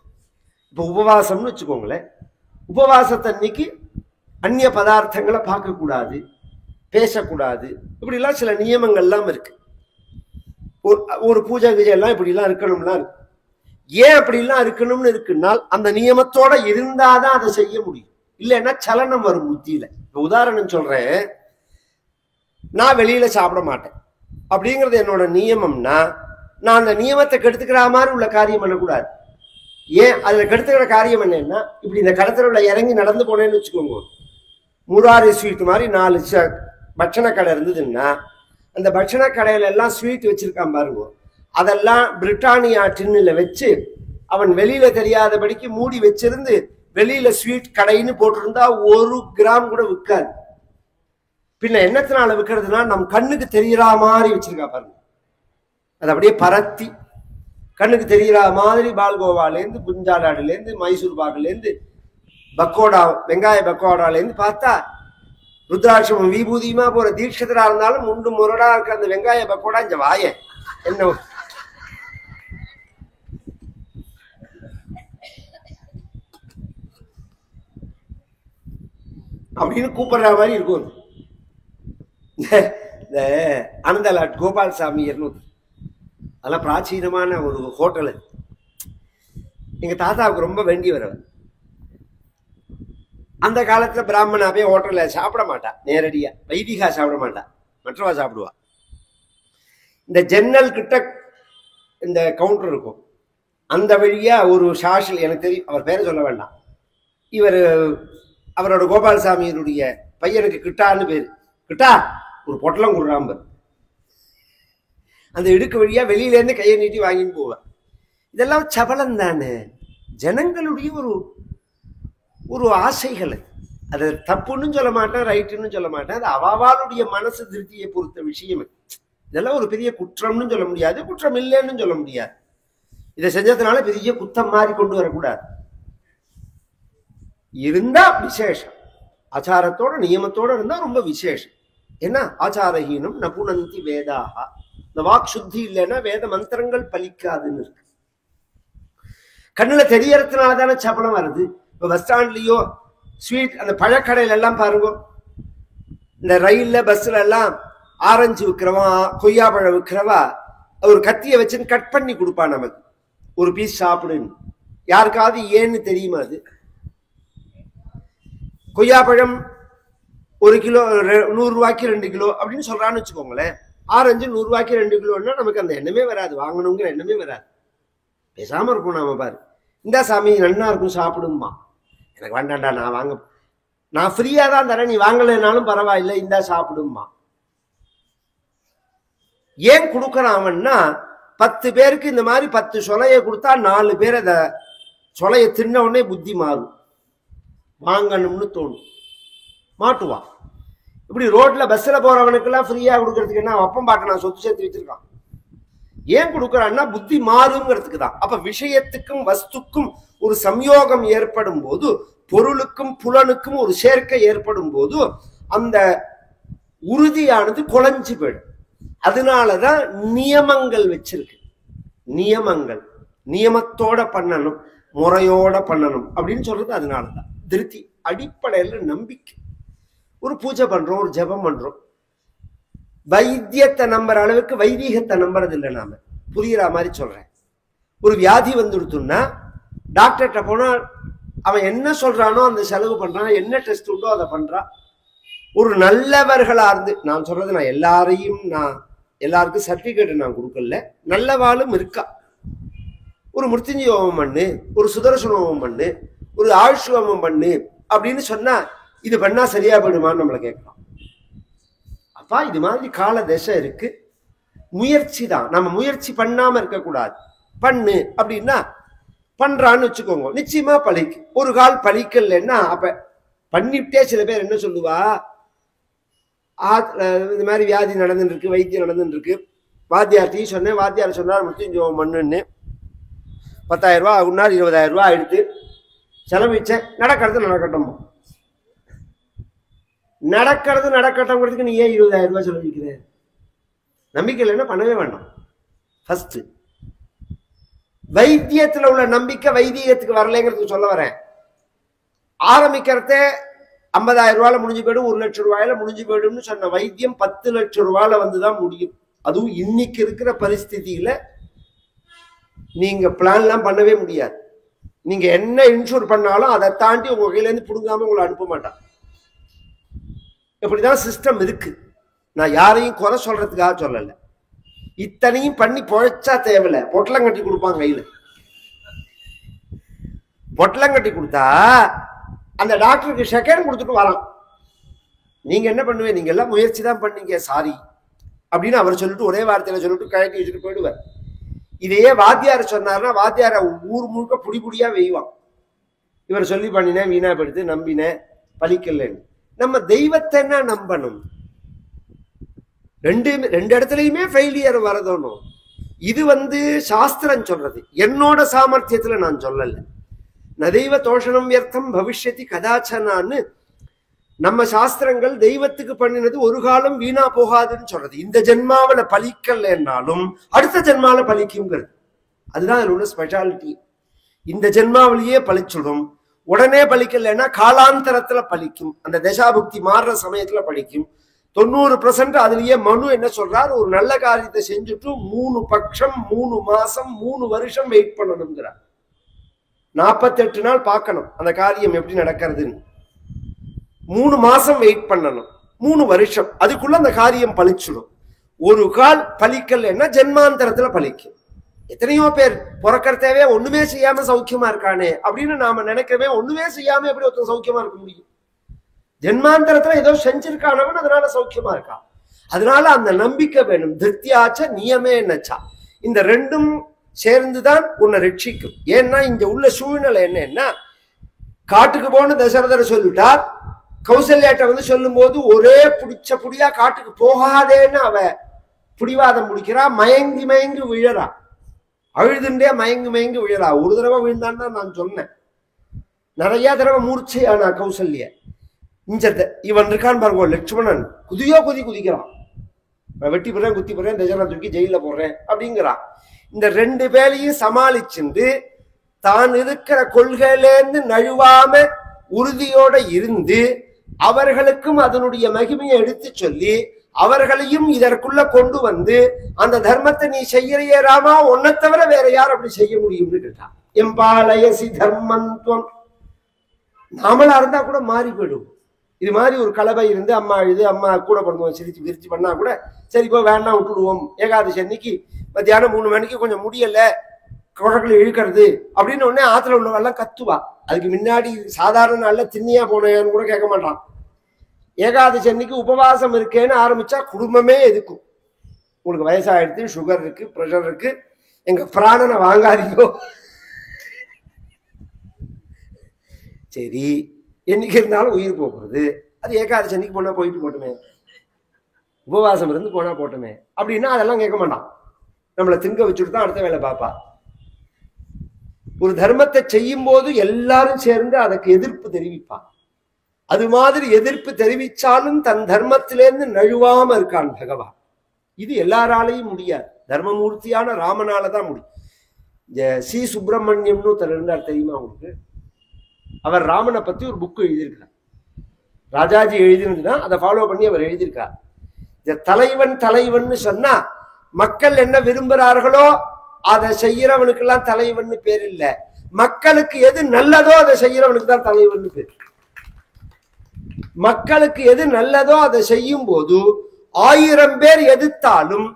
இப்ப உபவாசம்னு வச்சுக்கோங்களேன், உபவாசத்தன்னைக்கு அந்நிய பதார்த்தங்களை பார்க்கக்கூடாது, பேசக்கூடாது, இப்படிலாம் சில நியமங்கள்லாம் இருக்கு. ஒரு பூஜை கீஜை எல்லாம் இப்படிலாம் இருக்கணும்லாம் இருக்கு. ஏன் அப்படிலாம் இருக்கணும்னு இருக்குன்னால் அந்த நியமத்தோட இருந்தாதான் அதை செய்ய முடியும், இல்லைன்னா சலனம் வரும் புத்தியில. உதாரணம் சொல்றேன், நான் வெளியில சாப்பிட மாட்டேன் அப்படிங்கிறது என்னோட நியமம்னா நான் அந்த நியமத்தை கெடுத்துக்கிற மாதிரி உள்ள காரியம் பண்ணக்கூடாது. ஏன் அதுல கெடுத்துக்கிற காரியம் என்னன்னா, இப்படி இந்த கடத்தல இறங்கி நடந்து போனேன்னு வச்சுக்கோங்க, முராரி ஸ்வீட் மாதிரி 4 பட்சண கடை இருந்ததுன்னா அந்த பட்சண கடையில எல்லாம் ஸ்வீட் வச்சிருக்கான் பாருங்க, அதெல்லாம் பிரிட்டானியா டின்னுல வச்சு அவன் வெளியில தெரியாதபடிக்கு மூடி வச்சிருந்து வெளியில ஸ்வீட் கடைன்னு போட்டிருந்தா 1 கிராம் கூட விற்காது. பின்ன என்னத்தினால விற்கிறதுனா நம் கண்ணுக்கு தெரியற மாதிரி வச்சிருக்கா பாருங்க, அது அப்படியே பரத்தி கண்ணுக்கு தெரியற மாதிரி பால்கோவாலேருந்து புஞ்சாலாடுலேருந்து மைசூர் பாகுலேருந்து பக்கோடா வெங்காய பக்கோடாலேருந்து பார்த்தா ருத்ராட்சமும் விபூதியுமா போற தீட்சிதரா இருந்தாலும் முண்டு முரடா இருக்க அந்த வெங்காய பக்கோடா இங்க வாய என்ன அப்படின்னு கூப்பிடுற மாதிரி இருக்கும். இந்த அனந்தலாட் கோபால் சாமி அதெல்லாம் பிராச்சீனமான ஒரு ஹோட்டல். எங்க தாத்தாவுக்கு ரொம்ப வேண்டி வரவர். அந்த காலத்துல பிராமணாவே ஹோட்டல்ல சாப்பிட மாட்டா, நேரடியா வைதிகா சாப்பிட மாட்டா, மற்றவா சாப்பிடுவா. இந்த ஜன்னல் கிட்ட இந்த கவுண்டர் இருக்கும், அந்த வழியா ஒரு ஷாஷில், எனக்கு தெரியும் அவர் பேரை சொல்ல வேண்டாம், இவர் அவரோட கோபால்சாமியினுடைய பையனுக்கு கிட்டான்னு பேரு, கிட்டா ஒரு பொட்டலம் கொடுறாம்பர், அந்த இடுக்கு வழியா வெளியில இருந்து கையை நீட்டி வாங்கின்னு போவேன். இதெல்லாம் சபலம் தானே, ஜனங்களுடைய ஒரு ஆசைகள். அது தப்புன்னு சொல்ல மாட்டேன், ரைட்டுன்னு சொல்ல மாட்டேன், அது அவாவாளுடைய மனசு திருப்தியை பொறுத்த விஷயம். இதெல்லாம் ஒரு பெரிய குற்றம்னு சொல்ல முடியாது, குற்றம் இல்லைன்னு சொல்ல முடியாது. இதை செஞ்சதுனால பெரிய குத்தம் மாதிரி கொண்டு வரக்கூடாது. இருந்தா விசேஷம், ஆச்சாரத்தோட நியமத்தோட இருந்தா ரொம்ப விசேஷம். என்ன ஆச்சாரஹீனம் நபுனந்தி வேதாக, இந்த வாக் சுத்தி இல்லைன்னா வேத மந்திரங்கள் பலிக்காதுன்னு இருக்கு. கண்ணுல தெரியறதுனால தானே சபலம் வருது. இப்ப பஸ் ஸ்டாண்ட்லயோ ஸ்வீட் அந்த பழக்கடையில எல்லாம் பாருங்க, இந்த ரயில்ல பஸ்ல எல்லாம் ஆரஞ்சு விற்கிறவா கொய்யா பழம் விற்கிறவா ஒரு கத்தியை வச்சுன்னு கட் பண்ணி கொடுப்பான் நமக்கு, ஒரு பீஸ் சாப்பிடுன்னு. யாருக்காவது ஏன்னு தெரியுமா? அது கொய்யா பழம் 1 கிலோ 100 ரூபாய்க்கு 2 கிலோ அப்படின்னு சொல்றான்னு வச்சுக்கோங்களேன். ஆரஞ்சு 100 ரூபாய்க்கு 2 கிலோன்னா நமக்கு அந்த எண்ணமே வராது, வாங்கணுங்கிற எண்ணமே வராது. பேசாம இருக்கும். நாம பாரு, இந்த சாமி நன்னா இருக்கும் சாப்பிடுமா, எனக்கு வேண்டாண்டா நான் வாங்க, நான் ஃப்ரீயா தான் தரேன், நீ வாங்கலைனாலும் பரவாயில்லை, இந்த சாப்பிடுமா. ஏன் கொடுக்கறான் அவன்னா, 10 பேருக்கு இந்த மாதிரி 10 சொலையை கொடுத்தா 4 பேர் அந்த சொலையை தின்ன உடனே புத்தி மாறும், வாங்கணும்னு தோணும், மாட்டுவான். இப்படி ரோட்ல பஸ்ல போறவனுக்கெல்லாம் ஃப்ரீயா கொடுக்கறதுக்கு என்ன அப்பம் பாட்ட நான் சொத்து சேர்த்து வச்சிருக்கான். ஏன் கொடுக்கறான்னா புத்தி மாறுங்கிறதுக்கு தான். அப்ப விஷயத்துக்கும் வஸ்துக்கும் ஒரு சம்யோகம் ஏற்படும் போது, பொருளுக்கும் புலனுக்கும் ஒரு சேர்க்கை ஏற்படும் போது அந்த உறுதியானது குலைஞ்சு போயிடும். அதனாலதான் நியமங்கள் வச்சிருக்கு. நியமங்கள் நியமத்தோட பண்ணணும், முறையோட பண்ணணும் அப்படின்னு சொல்றது அதனாலதான். திருப்தி அடிப்படையில நம்பிக்கை. ஒரு பூஜை பண்றோம், ஒரு ஜபம் பண்றோம், வைத்தியத்தை நம்புற அளவுக்கு வைதீகத்தை நம்புறது இல்லை. நாம புரியுற மாதிரி சொல்றேன். ஒரு வியாதி வந்துடுத்துன்னா டாக்டர்கிட்ட போனா அவன் என்ன சொல்றானோ அந்த செலவு பண்றான், என்ன டெஸ்ட் உண்டோ அதை பண்றான். ஒரு நல்லவர்களா இருந்து, நான் சொல்றது நான் எல்லாருக்கும் சர்டிபிகேட் நான் கொடுக்கல, நல்லவாளும் இருக்கா. ஒரு மிருத்யுஞ்சய ஹோமம் பண்ணு, ஒரு சுதர்சன ஹோமம் பண்ணு, ஒரு ஆயுஷ் ஹோமம் பண்ணு அப்படின்னு சொன்னா இது பண்ணா சரியா போயிடுமான்னு நம்மளை கேட்கலாம். அப்பா இது மாதிரி கால தசை இருக்கு, முயற்சி தான். நம்ம முயற்சி பண்ணாம இருக்கக்கூடாது. பண்ணு அப்படின்னா பண்றான்னு வச்சுக்கோங்க, நிச்சயமா பழிக்கு. ஒரு கால் பழிக்கலன்னா அப்ப பண்ணிவிட்டே சில பேர் என்ன சொல்லுவா, இந்த மாதிரி வியாதி நடந்துட்டு இருக்கு, வைத்தியம் நடந்துட்டு இருக்கு, வாத்தியார்த்தையும் சொன்னேன், வாத்தியார் சொன்னார் மிருத்யுஞ்சயம் பண்ணுன்னு 10,000 ரூபா ஆகுனார், 20,000 ரூபா எடுத்து செலவிச்சேன். நடக்கட்டும் நடக்கட்டும்ங்கிறதுக்கு நீ ஏன் 20,000 ரூபாய் செலவிக்கிற? நம்பிக்கை இல்லைன்னா பண்ணவே வேண்டாம். ஃபர்ஸ்ட் வைத்தியத்துல உள்ள நம்பிக்கை வைத்தியத்துக்கு வரலைங்கிறதுக்கு சொல்ல வரேன். ஆரம்பிக்கிறத 50,000 ரூபாயில முடிஞ்சு போயிடும், 1 லட்சம் ரூபாயில முடிஞ்சு போயிடும்னு சொன்ன வைத்தியம் 10 லட்சம் ரூபாயில வந்துதான் முடியும். அதுவும் இன்னைக்கு இருக்கிற பரிஸ்திதியில நீங்க பிளான் எல்லாம் பண்ணவே முடியாது. நீங்க என்ன இன்சூர் பண்ணாலும் அதை தாண்டி உங்க கையில இருந்து புடுங்காம உங்களை அனுப்ப மாட்டான். இப்படிதான் சிஸ்டம் இருக்கு. நான் யாரையும் குறை சொல்றதுக்காக சொல்லல, இத்தனையும் பண்ணி பொழைச்சா தேவையில்ல. பொட்டலம் கட்டி கொடுப்பாங்க கையில. பொட்டலம் கட்டி கொடுத்தா அந்த டாக்டருக்கு செகண்ட் கொடுத்துட்டு வரான். நீங்க என்ன பண்ணுவீங்க? நீங்க எல்லாம் முயற்சி தான் பண்ணீங்க, சாரி அப்படின்னு அவர் சொல்லிட்டு ஒரே வார்த்தையில சொல்லிட்டு கழட்டி வச்சுட்டு போயிடுவார். இதையே வாத்தியார் சொன்னார்னா வாத்தியார ஊர் முழுக்க புடி புடியா வெய்வான். இவர் சொல்லி பண்ணினேன், வீணா படுத்து நம்பினேன், பலிக்கலன்னு. நம்ம தெய்வத்தை என்ன நம்பணும்? ரெண்டு இடத்துலயுமே ஃபெயிலியர் வரதோணும். இது சாஸ்திரம் சொல்றது, என்னோட சாமர்த்தியத்துல நான் சொல்லல. நதெய்வ தோஷணம் வியர்த்தம் பவிஷ்யதி கதாச்சனான்னு நம்ம சாஸ்திரங்கள் தெய்வத்துக்கு பண்ணினது ஒரு காலம் வீணா போகாதுன்னு சொல்றது. இந்த ஜென்மாவில பலிக்கலன்னாலும் அடுத்த ஜென்மாவில பலிக்குங்கிறது. அதுதான் அதோட ஸ்பெஷாலிட்டி. இந்த ஜென்மாவிலேயே பலிச்சிடும். உடனே பலிக்கலன்னா காலாந்தரத்துல பலிக்கும். அந்த தசாபுக்தி மாறுற சமயத்துல பலிக்கும். 90% அதுலயே மனு என்ன சொல்றார், ஒரு நல்ல காரியத்தை செஞ்சுட்டு 3 பட்சம் 3 மாசம் 3 வருஷம் வெயிட் பண்ணணுங்கிறார். 48 நாள் பார்க்கணும் அந்த காரியம் எப்படி நடக்கிறதுன்னு. 3 மாசம் வெயிட் பண்ணணும், 3 வருஷம், அதுக்குள்ள அந்த காரியம் பலிச்சிடும். ஒரு கால் பலிக்கலன்னா ஜென்மாந்தரத்துல பலிக்கும். எத்தனையோ பேர் பிறக்கிறதவே ஒண்ணுமே செய்யாம சௌக்கியமா இருக்கானே அப்படின்னு நாம நினைக்கவே, ஒண்ணுமே செய்யாம எப்படி ஒருத்தர் சௌக்கியமா இருக்க முடியும்? ஜென்மாந்தரத்துல ஏதோ செஞ்சிருக்கானவன் அதனால சௌக்கியமா இருக்கான். அதனால அந்த நம்பிக்கை வேணும். திருப்தியாச்ச நியமே நச்சா, இந்த ரெண்டும் சேர்ந்துதான் உன்னை ரட்சிக்கும். ஏன்னா இங்க உள்ள சூழ்நிலை என்னன்னா, காட்டுக்கு போன தசரதர் சொல்லிட்டார், கௌசல்யாட்ட சொல்லும் போது ஒரே புடிச்ச புடியா காட்டுக்கு போகாதேன்னு அவ புடிவாதம் முடிக்கிறா, மயங்கி மயங்கி விழறா. அழுதுண்டே மயங்கு மயங்கு விழறா. ஒரு தடவை விழுந்தான்னு தான் நான் சொன்னேன். நிறைய தடவை மூர்ச்சையானா கௌசல்ய. இவன் இருக்கான் பாருங்க லட்சுமணன், குதியோ குதிக்கிறான். வெட்டி போடுறேன், குத்தி போடுறேன், தஜனா தூக்கி ஜெயில போடுறேன் அப்படிங்கிறான். இந்த ரெண்டு பேரையும் சமாளிச்சுண்டு தான் இருக்கிற கொள்கையிலேருந்து நழுவாம உறுதியோட இருந்து அவர்களுக்கும் அதனுடைய மகிமையை எடுத்து சொல்லி அவர்களையும் இதற்குள்ள கொண்டு வந்து அந்த தர்மத்தை நீ செய்யறியே ராமா, உன்னை தவிர வேற யார் அப்படி செய்ய முடியும்னு கேட்டான். எம்பாலயசி தர்மந்துவம். நாமளா இருந்தா கூட மாறி போயிடும். இது மாதிரி ஒரு கலவை இருந்து அம்மா அழுது அம்மா கூட பிறந்தவன் சிரிச்சு விரிச்சு பண்ணா கூட சரி இப்போ வேணா விட்டுடுவோம். ஏகாதசி அன்னைக்கு மத்தியானம் 3 மணிக்கு கொஞ்சம் முடியல, குழந்தைகளை இழுக்கிறது அப்படின்னு உடனே ஆத்துல உள்ளவெல்லாம் கத்துவா. அதுக்கு முன்னாடி சாதாரண நாள்ல திண்ணியா போனேன்னு கூட கேட்க மாட்டான். ஏகாதசி அன்னைக்கு உபவாசம் இருக்கேன்னு ஆரம்பிச்சா குடும்பமே எதுக்கும். உங்களுக்கு வயசாயிடுத்து, சுகர் இருக்கு, பிரஷர் இருக்கு, எங்க பிராணனை வாங்காதீங்கோ. சரி, என்னைக்கு இருந்தாலும் உயிர் போகிறது. அது ஏகாதசி அன்னைக்கு போனா போயிட்டு போட்டுமே, உபவாசம் இருந்து போனா போட்டுமே அப்படின்னா அதெல்லாம் கேட்க மாட்டான். நம்மளை திங்க வச்சுட்டு தான் அடுத்த வேலை பார்ப்பா. ஒரு தர்மத்தை செய்யும் போது எல்லாரும் சேர்ந்து அதுக்கு எதிர்ப்பு தெரிவிப்பான். அது மாதிரி எதிர்ப்பு தெரிவிச்சாலும் தன் தர்மத்திலேருந்து நழுவாம இருக்கான் பகவான். இது எல்லாராலையும் முடியாது. தர்மமூர்த்தியான ராமனால தான் முடியும். சி சுப்பிரமணியம்னு ஒருத்தர் இருந்தார் தெரியுமா உங்களுக்கு? அவர் ராமனை பத்தி ஒரு புக்கு எழுதியிருக்கார். ராஜாஜி எழுதினதுன்னா அதை ஃபாலோ பண்ணி அவர் எழுதியிருக்கார். தலைவன் தலைவன் சொன்னா மக்கள் என்ன விரும்புகிறார்களோ அதை செய்யறவனுக்கெல்லாம் தலைவன் பேர் இல்லை. மக்களுக்கு எது நல்லதோ அதை செய்யறவனுக்கு தான் தலைவன் பேர். மக்களுக்கு எது நல்லதோ அதை செய்யும் போது 1000 பேர் எதிர்த்தாலும்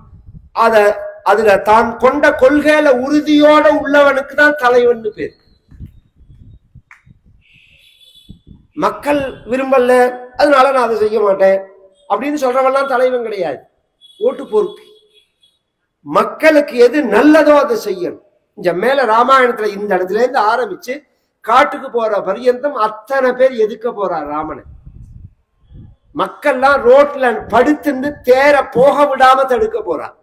அதுல தான் கொண்ட கொள்கையில உறுதியோட உள்ளவனுக்கு தான் தலைவன் பேர். மக்கள் விரும்பல அதனால நான் அதை செய்ய மாட்டேன் அப்படின்னு சொல்றவெல்லாம் தலைவன் கிடையாது. ஓட்டு பொறுப்பு. மக்களுக்கு எது நல்லதோ அதை செய்யணும். இங்க மேல ராமாயணத்துல இந்த இடத்துல இருந்து ஆரம்பிச்சு காட்டுக்கு போற பரியந்தம் அத்தனை பேர் எதுக்க போறார் ராமனை. மக்கள்லாம் ரோட்ல படுத்துன்னு தேர போக விடாம தடுக்க போறார்.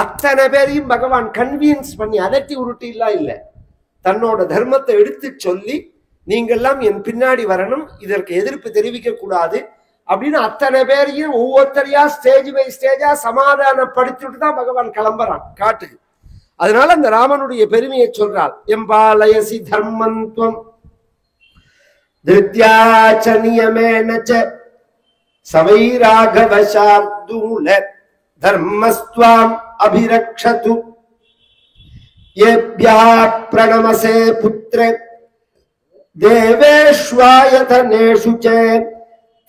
அத்தனை பேரையும் பகவான் கன்வின்ஸ் பண்ணி அதட்டி உருட்டிலாம் இல்லை, தன்னோட தர்மத்தை எடுத்து சொல்லி நீங்கெல்லாம் என் பின்னாடி வரணும், இதற்கு எதிர்ப்பு தெரிவிக்க கூடாது அப்படின்னு அத்தனை பேரையும் ஒவ்வொருத்தரையா ஸ்டேஜ் பை ஸ்டேஜா சமாதானப்படுத்திட்டு தான் பகவான் கிளம்புறான் காட்டுக்கு. அதனால அந்த ராமனுடைய பெருமையை சொல்றாள். எம்பாலயசி தர்மந்த்வம் திருத்யாச்ச நியமேனச்ச சவைராகவசார்தூல தர்மஸ்த்வாம் அபிரக்ஷது ஏப்யா பிரணமசே புத்ரே தேவேஷ்வாயதனேஷு ச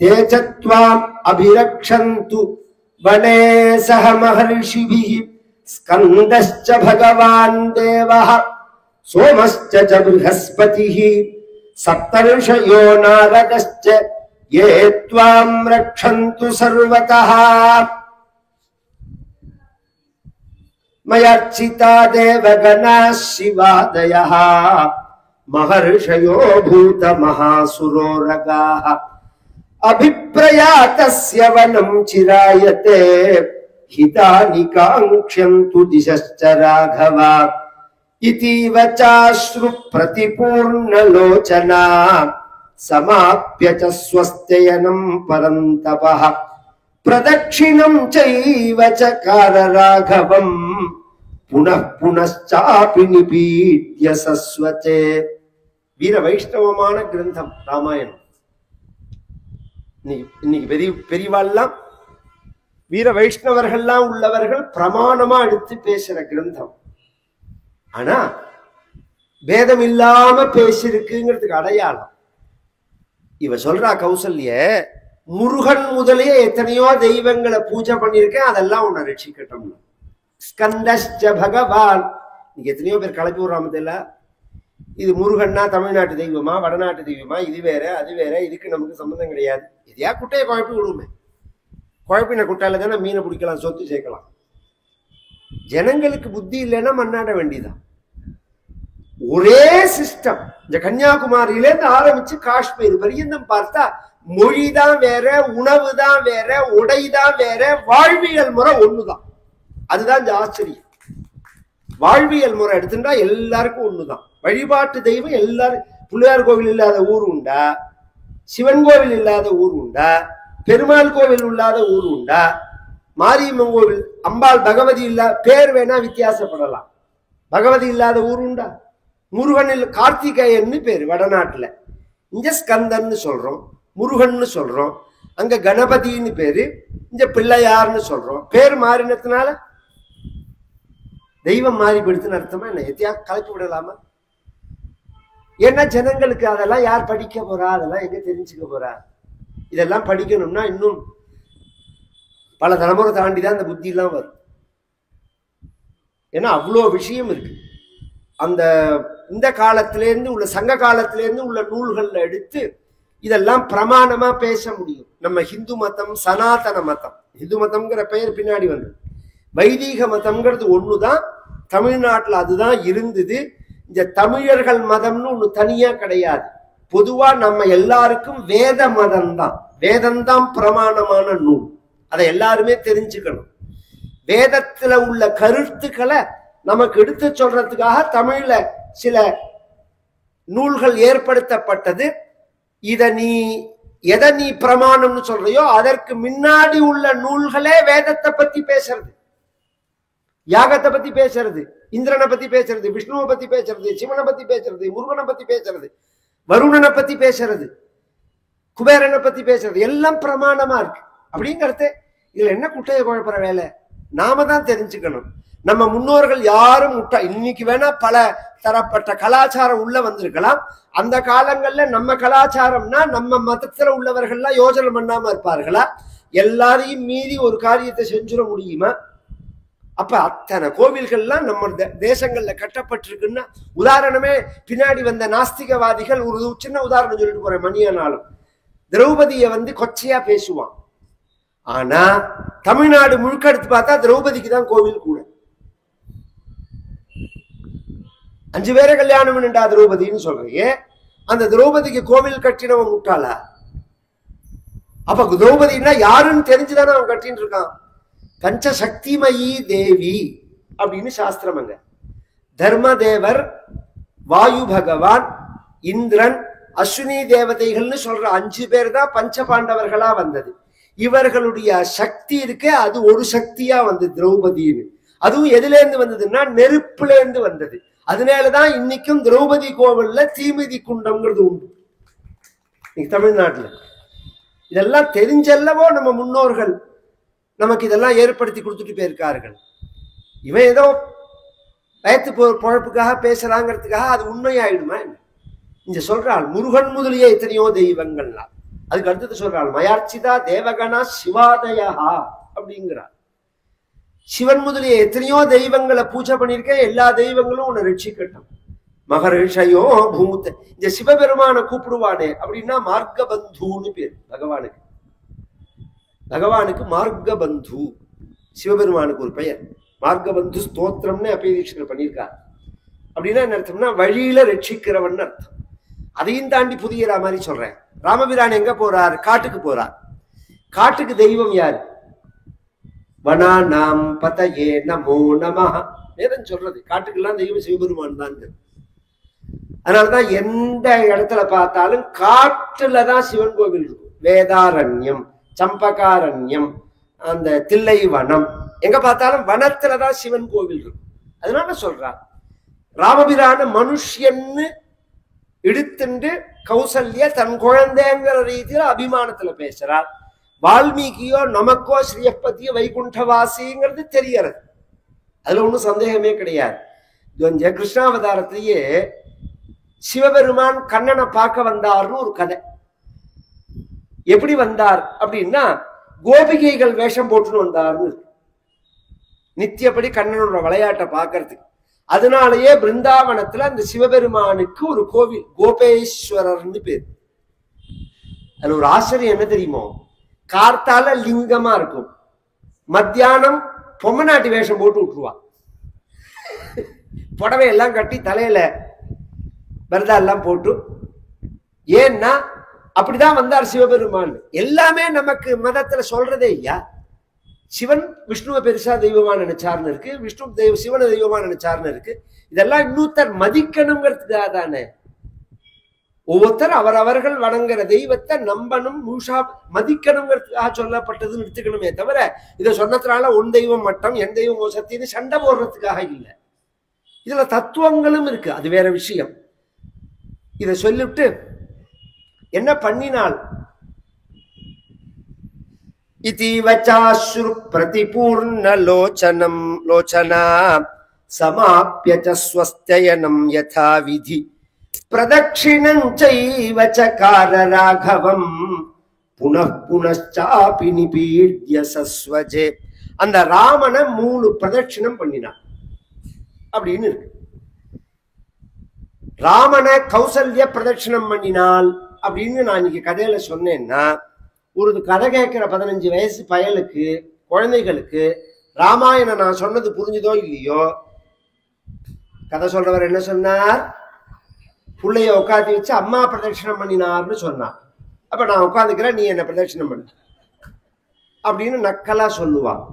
தேசத்வாம் அபிரக்ஷந்து வனே சஹ மஹர்ஷிபிஹி ஸ்கந்தஸ்ச பகவான் தேவஹ சோமஸ்ச ச ப்ரஹஸ்பதிஹ சப்தர்ஷயோ நாரதஸ்ச யே த்வாம் ரக்ஷந்து சர்வதஹ மயர்ச்சிதா தேவகணாः சிவாதயः மஹர்ஷயோ பூத மகாசுரோரகாः அபிப்ரயாதஸ்ய வனம் சிராயதே ஹிதானி காங்க்ஷ்யந்து திசஸ்ச ராഘவா இதீவ சாஸ்ரு பிரதிபூர்ணலோச்சனா சமாப்ய ச ஸ்வஸ்தயனம் பரந்தபः பிரதக்ஷிணம் சைவ சகார ராഘவம் புனః புனశ్చాపి நிபீட்ய சஸ்வதே. வீர வைஷ்ணவமான கிரந்தம் ராமாயணம். இன்னைக்கு பெரியவாள்லாம் வீர வைஷ்ணவர்கள்லாம் உள்ளவர்கள் பிரமாணமா எடுத்து பேசுற கிரந்தம். ஆனா பேதம் இல்லாம பேசிருக்குங்கிறதுக்கு அடையாளம் இவ சொல்றா கௌசல்ய. முருகன் முதலே எத்தனையோ தெய்வங்களை பூஜை பண்ணிருக்கேன், அதெல்லாம் உன்னை ரட்சிக்கட்டும். ஸ்கந்தஸ்ச பகவான். நீங்க எத்தனையோ பேர் கலப்பி விடுறாமதில்ல. இது முருகன்னா தமிழ்நாட்டு தெய்வமா வடநாட்டு தெய்வமா, இது வேற அது வேற, இதுக்கு நமக்கு சம்பந்தம் கிடையாது. எதையா குட்டையை குழப்பி விடுமே. குழப்பின குட்டையில தானே மீனை பிடிக்கலாம், சொத்து சேர்க்கலாம். ஜனங்களுக்கு புத்தி இல்லைன்னா மண்ணாட வேண்டியதான். ஒரே சிஸ்டம். இந்த கன்னியாகுமரியிலேருந்து ஆரம்பிச்சு காஷ்மீர் பரியந்தம் பார்த்தா மொழிதான் வேற, உணவு தான் வேற, உடைதான் வேற, வாழ்வியல் முறை ஒண்ணுதான். அதுதான் ஆச்சரியம். வாழ்வியல் முறை எடுத்துட்டா எல்லாருக்கும் ஒண்ணுதான். வழிபாட்டு தெய்வம் எல்லாரும். பிள்ளையார் கோவில் இல்லாத ஊர் உண்டா? சிவன் கோவில் இல்லாத ஊர் உண்டா? பெருமாள் கோவில் இல்லாத ஊர் உண்டா? மாரியம்மன் கோவில், அம்பாள் பகவதி இல்ல, பேர் வேணா வித்தியாசப்படலாம். பகவதி இல்லாத ஊர் உண்டா? முருகனில் கார்த்திகேயன்னு பேரு வடநாட்டுல. இங்க ஸ்கந்தன்னு சொல்றோம், முருகன்னு சொல்றோம். அங்க கணபதினு பேரு, இங்க பிள்ளையார்னு சொல்றோம். பேர் மாறினதுனால தெய்வம் மாறி போயிடுதுன்னு அர்த்தமா என்ன? எத்தையா கலப்பி விடலாமா? ஏன்னா ஜனங்களுக்கு அதெல்லாம் யார் படிக்க போறா? அதெல்லாம் எங்க தெரிஞ்சுக்க போறா? இதெல்லாம் படிக்கணும்னா இன்னும் பல தலைமுறை தாண்டிதான் அந்த புத்தி எல்லாம் வரும். ஏன்னா அவ்வளோ விஷயம் இருக்கு. அந்த இந்த காலத்திலேருந்து உள்ள, சங்க காலத்திலேருந்து உள்ள நூல்கள்ல எடுத்து இதெல்லாம் பிரமாணமா பேச முடியும். நம்ம ஹிந்து மதம், சனாதன மதம், ஹிந்து மதம்ங்கிற பெயர் பின்னாடி வந்தது. வைதீக மதம்ங்கிறது ஒண்ணுதான். தமிழ்நாட்டுல அதுதான் இருந்தது. இந்த தமிழர்கள் மதம்னு ஒண்ணு தனியா கிடையாது. பொதுவா நம்ம எல்லாருக்கும் வேத மதம் தான். வேதம்தான் பிரமாணமான நூல். அதை எல்லாருமே தெரிஞ்சுக்கணும். வேதத்துல உள்ள கருத்துக்களை நமக்கு எடுத்து சொல்றதுக்காக தமிழ்ல சில நூல்கள் ஏற்படுத்தப்பட்டது. எதை நீ பிரமாணம்னு சொல்றையோ அதற்கு முன்னாடி உள்ள நூல்களே வேதத்தை பத்தி பேசுறது, யாகத்தை பத்தி பேசுறது, இந்திரனை பத்தி பேசுறது, விஷ்ணுவை பத்தி பேசுறது, சிவனை பத்தி பேசுறது, முருகனை பத்தி பேசுறது, வருணனை பத்தி பேசுறது, குபேரனை பத்தி பேசுறது, எல்லாம் பிரமாணமா இருக்கு. அப்படிங்கிறது இதுல என்ன குட்டைய குழப்பற வேலை? நாம தான் தெரிஞ்சுக்கணும். நம்ம முன்னோர்கள் யாரும் இன்னைக்கு வேணா பல தரப்பட்ட கலாச்சாரம் உள்ள வந்திருக்கலாம். அந்த காலங்கள்ல நம்ம கலாச்சாரம்னா நம்ம மதத்துல உள்ளவர்கள்லாம் யோசனை பண்ணாம இருப்பார்களா? எல்லாரையும் மீறி ஒரு காரியத்தை செஞ்சுட முடியுமா? அப்ப அத்தனை கோவில்கள்லாம் நம்ம தேசங்கள்ல கட்டப்பட்டிருக்குன்னா, உதாரணமே பின்னாடி வந்த நாஸ்திகவாதிகள், ஒரு சின்ன உதாரணம் சொல்லிட்டு போறேன். மணியானாலும் திரௌபதியை கொச்சையா பேசுவான். ஆனா தமிழ்நாடு முழுக்க எடுத்து பார்த்தா திரௌபதிக்கு தான் கோவில் கூட. 5 பேரை கல்யாணம் பண்ணா திரௌபதினு சொல்றீங்க. அந்த திரௌபதிக்கு கோவில் கட்டினவன் முட்டாளா? அப்ப திரௌபதினா யாருன்னு தெரிஞ்சுதானே அவன் கட்டின்னு இருக்கான். பஞ்சசக்திமயி தேவி அப்படின்னு சாஸ்திரமங்க. தர்மதேவர், வாயு பகவான், இந்திரன், அஸ்வினி தேவதைகள்னு சொல்ற 5 பேர் தான் பஞ்ச பாண்டவர்களா வந்தது. இவர்களுடைய சக்தி இருக்கு, அது ஒரு சக்தியா வந்தது திரௌபதினு. அதுவும் எதுல இருந்து வந்ததுன்னா நெருப்புல இருந்து வந்தது. அதனாலதான் இன்னைக்கும் திரௌபதி கோவில்ல தீமிதி குண்டம்ங்கிறது உண்டு தமிழ்நாட்டுல. இதெல்லாம் தெரிஞ்சல்லவோ நம்ம முன்னோர்கள் நமக்கு இதெல்லாம் ஏற்படுத்தி கொடுத்துட்டு போயிருக்கார்கள். இவன் ஏதோ வயத்து பொழப்புக்காக பேசுறாங்கிறதுக்காக அது உண்மையாயிடுமா? இங்க சொல்றாள் முருகன் முதலிய எத்தனையோ தெய்வங்கள்லாம். அதுக்கு அடுத்தது சொல்றாள் மயார்ச்சிதா தேவகணா சிவாதயா அப்படிங்கிறார். சிவன் முதலிய எத்தனையோ தெய்வங்களை பூஜை பண்ணிருக்க, எல்லா தெய்வங்களும் உன்னை ரட்சிக்கட்டும். மகரிஷயோ பூமுத்த. இந்த சிவபெருமான கூப்பிடுவானே அப்படின்னா மார்க்கபந்துன்னு பேர் பகவானுக்கு. பகவானுக்கு மார்க்கபந்து, சிவபெருமானுக்கு ஒரு பெயர். மார்க்கபந்து ஸ்தோத்திரம்னு அப்பேதீட்சகர் பண்ணியிருக்கார். அப்படின்னா என்ன அர்த்தம்னா வழியில ரட்சிக்கிறவன் அர்த்தம். அதையும் தாண்டி புதிய மாதிரி சொல்றேன். ராமபிரான் எங்க போறார்? காட்டுக்கு போறார். காட்டுக்கு தெய்வம் யாரு? வனா நாம் பதயே நமோ நமஹ. வேதம் சொல்றது காட்டுக்கெல்லாம் தெய்வம் சிவபெருமான் தான். அதனாலதான் எந்த இடத்துல பார்த்தாலும் காட்டுலதான் சிவன் கோவில் இருக்கும். வேதாரண்யம், சம்பகாரண்யம், அந்த தில்லை வனம், எங்க பார்த்தாலும் வனத்துலதான் சிவன் கோவில் இருக்கும். அதனால சொல்றார் ராமபிரான மனுஷன்னு இழுத்துண்டு கௌசல்யா தன் குழந்தைங்கிற ரீதியில அபிமானத்துல பேசுறார். வால்மீகியோ நமக்கோ ஸ்ரீயப்பதியோ வைகுண்டவாசிங்கிறது தெரியறது. அதுல ஒன்றும் சந்தேகமே கிடையாது. கிருஷ்ணாவதாரத்திலேயே சிவபெருமான் கண்ணனை பார்க்க வந்தார்னு ஒரு கதை. எப்படி வந்தார் அப்படின்னா கோபிகைகள் வேஷம் போட்டுன்னு வந்தார்னு, நித்தியப்படி கண்ணனோட விளையாட்டை பார்க்கறதுக்கு. அதனாலேயே பிருந்தாவனத்துல அந்த சிவபெருமானுக்கு ஒரு கோவில் கோபேஸ்வரர்னு பேர். அதுல ஒரு ஆச்சரியம் என்ன தெரியுமோ? கார்த்தால லிங்கமா இருக்கும், மத்தியானம் பொம்மநாட்டி வேஷம் போட்டு விட்டுருவா. புடவை எல்லாம் கட்டி தலையில விரதா எல்லாம் போட்டு. ஏன்னா அப்படிதான் வந்தார் சிவபெருமான். எல்லாமே நமக்கு மதத்துல சொல்றதே ஐயா. சிவன் விஷ்ணுவை பெருசா தெய்வமா நினைச்சார்னு இருக்கு, விஷ்ணு சிவனை தெய்வமா நினைச்சார்னு இருக்கு. இதெல்லாம் இன்னொருத்தர் மதிக்கணுங்கிறதுக்காக தானே. ஒவ்வொருத்தர் அவரவர்கள் வணங்குற தெய்வத்தை நம்பணும், முழுசா மதிக்கணுங்கிறதுக்காக சொல்லப்பட்டதுன்னு எடுத்துக்கணுமே தவிர இதை சொன்னதுனால உன் தெய்வம் மட்டம் என் தெய்வம் மோசத்தின்னு சண்டை போடுறதுக்காக இல்லை. இதுல தத்துவங்களும் இருக்கு, அது வேற விஷயம். இதை சொல்லிவிட்டு என்ன பண்ணினால் இதிவச்சாஸ்ரு பிரதிபூர்ண லோச்சனா சமாப்ய ச ஸ்வஸ்தயனம் யதா விதி பிரதக்ஷிணம் சைவ சகார ராகவம் புனః புனச்சாபி நிபீட்ய சஸ்வஜே. அந்த ராமனை 3 பிரதட்சிணம் பண்ணினான் அப்படின்னு இருக்கு. ராமனை கௌசல்ய பிரதட்சிணம் பண்ணினால் அப்படின்னு நான் இன்னைக்கு கதையில சொன்னேன்னா, ஒரு கதை கேட்கிற 15 வயசு பயலுக்கு குழந்தைகளுக்கு ராமாயணம் நான் சொன்னது புரிஞ்சுதோ இல்லையோ, கதை சொல்றவர் என்ன சொன்னார், பிள்ளைய உட்காந்து வச்சு அம்மா பிரதட்சிணம் பண்ணினார்னு சொன்னார். அப்ப நான் உட்காந்துக்கிறேன், நீ என்ன பிரதட்சிணம் பண்ணு அப்படின்னு நக்கலா சொல்லுவான்.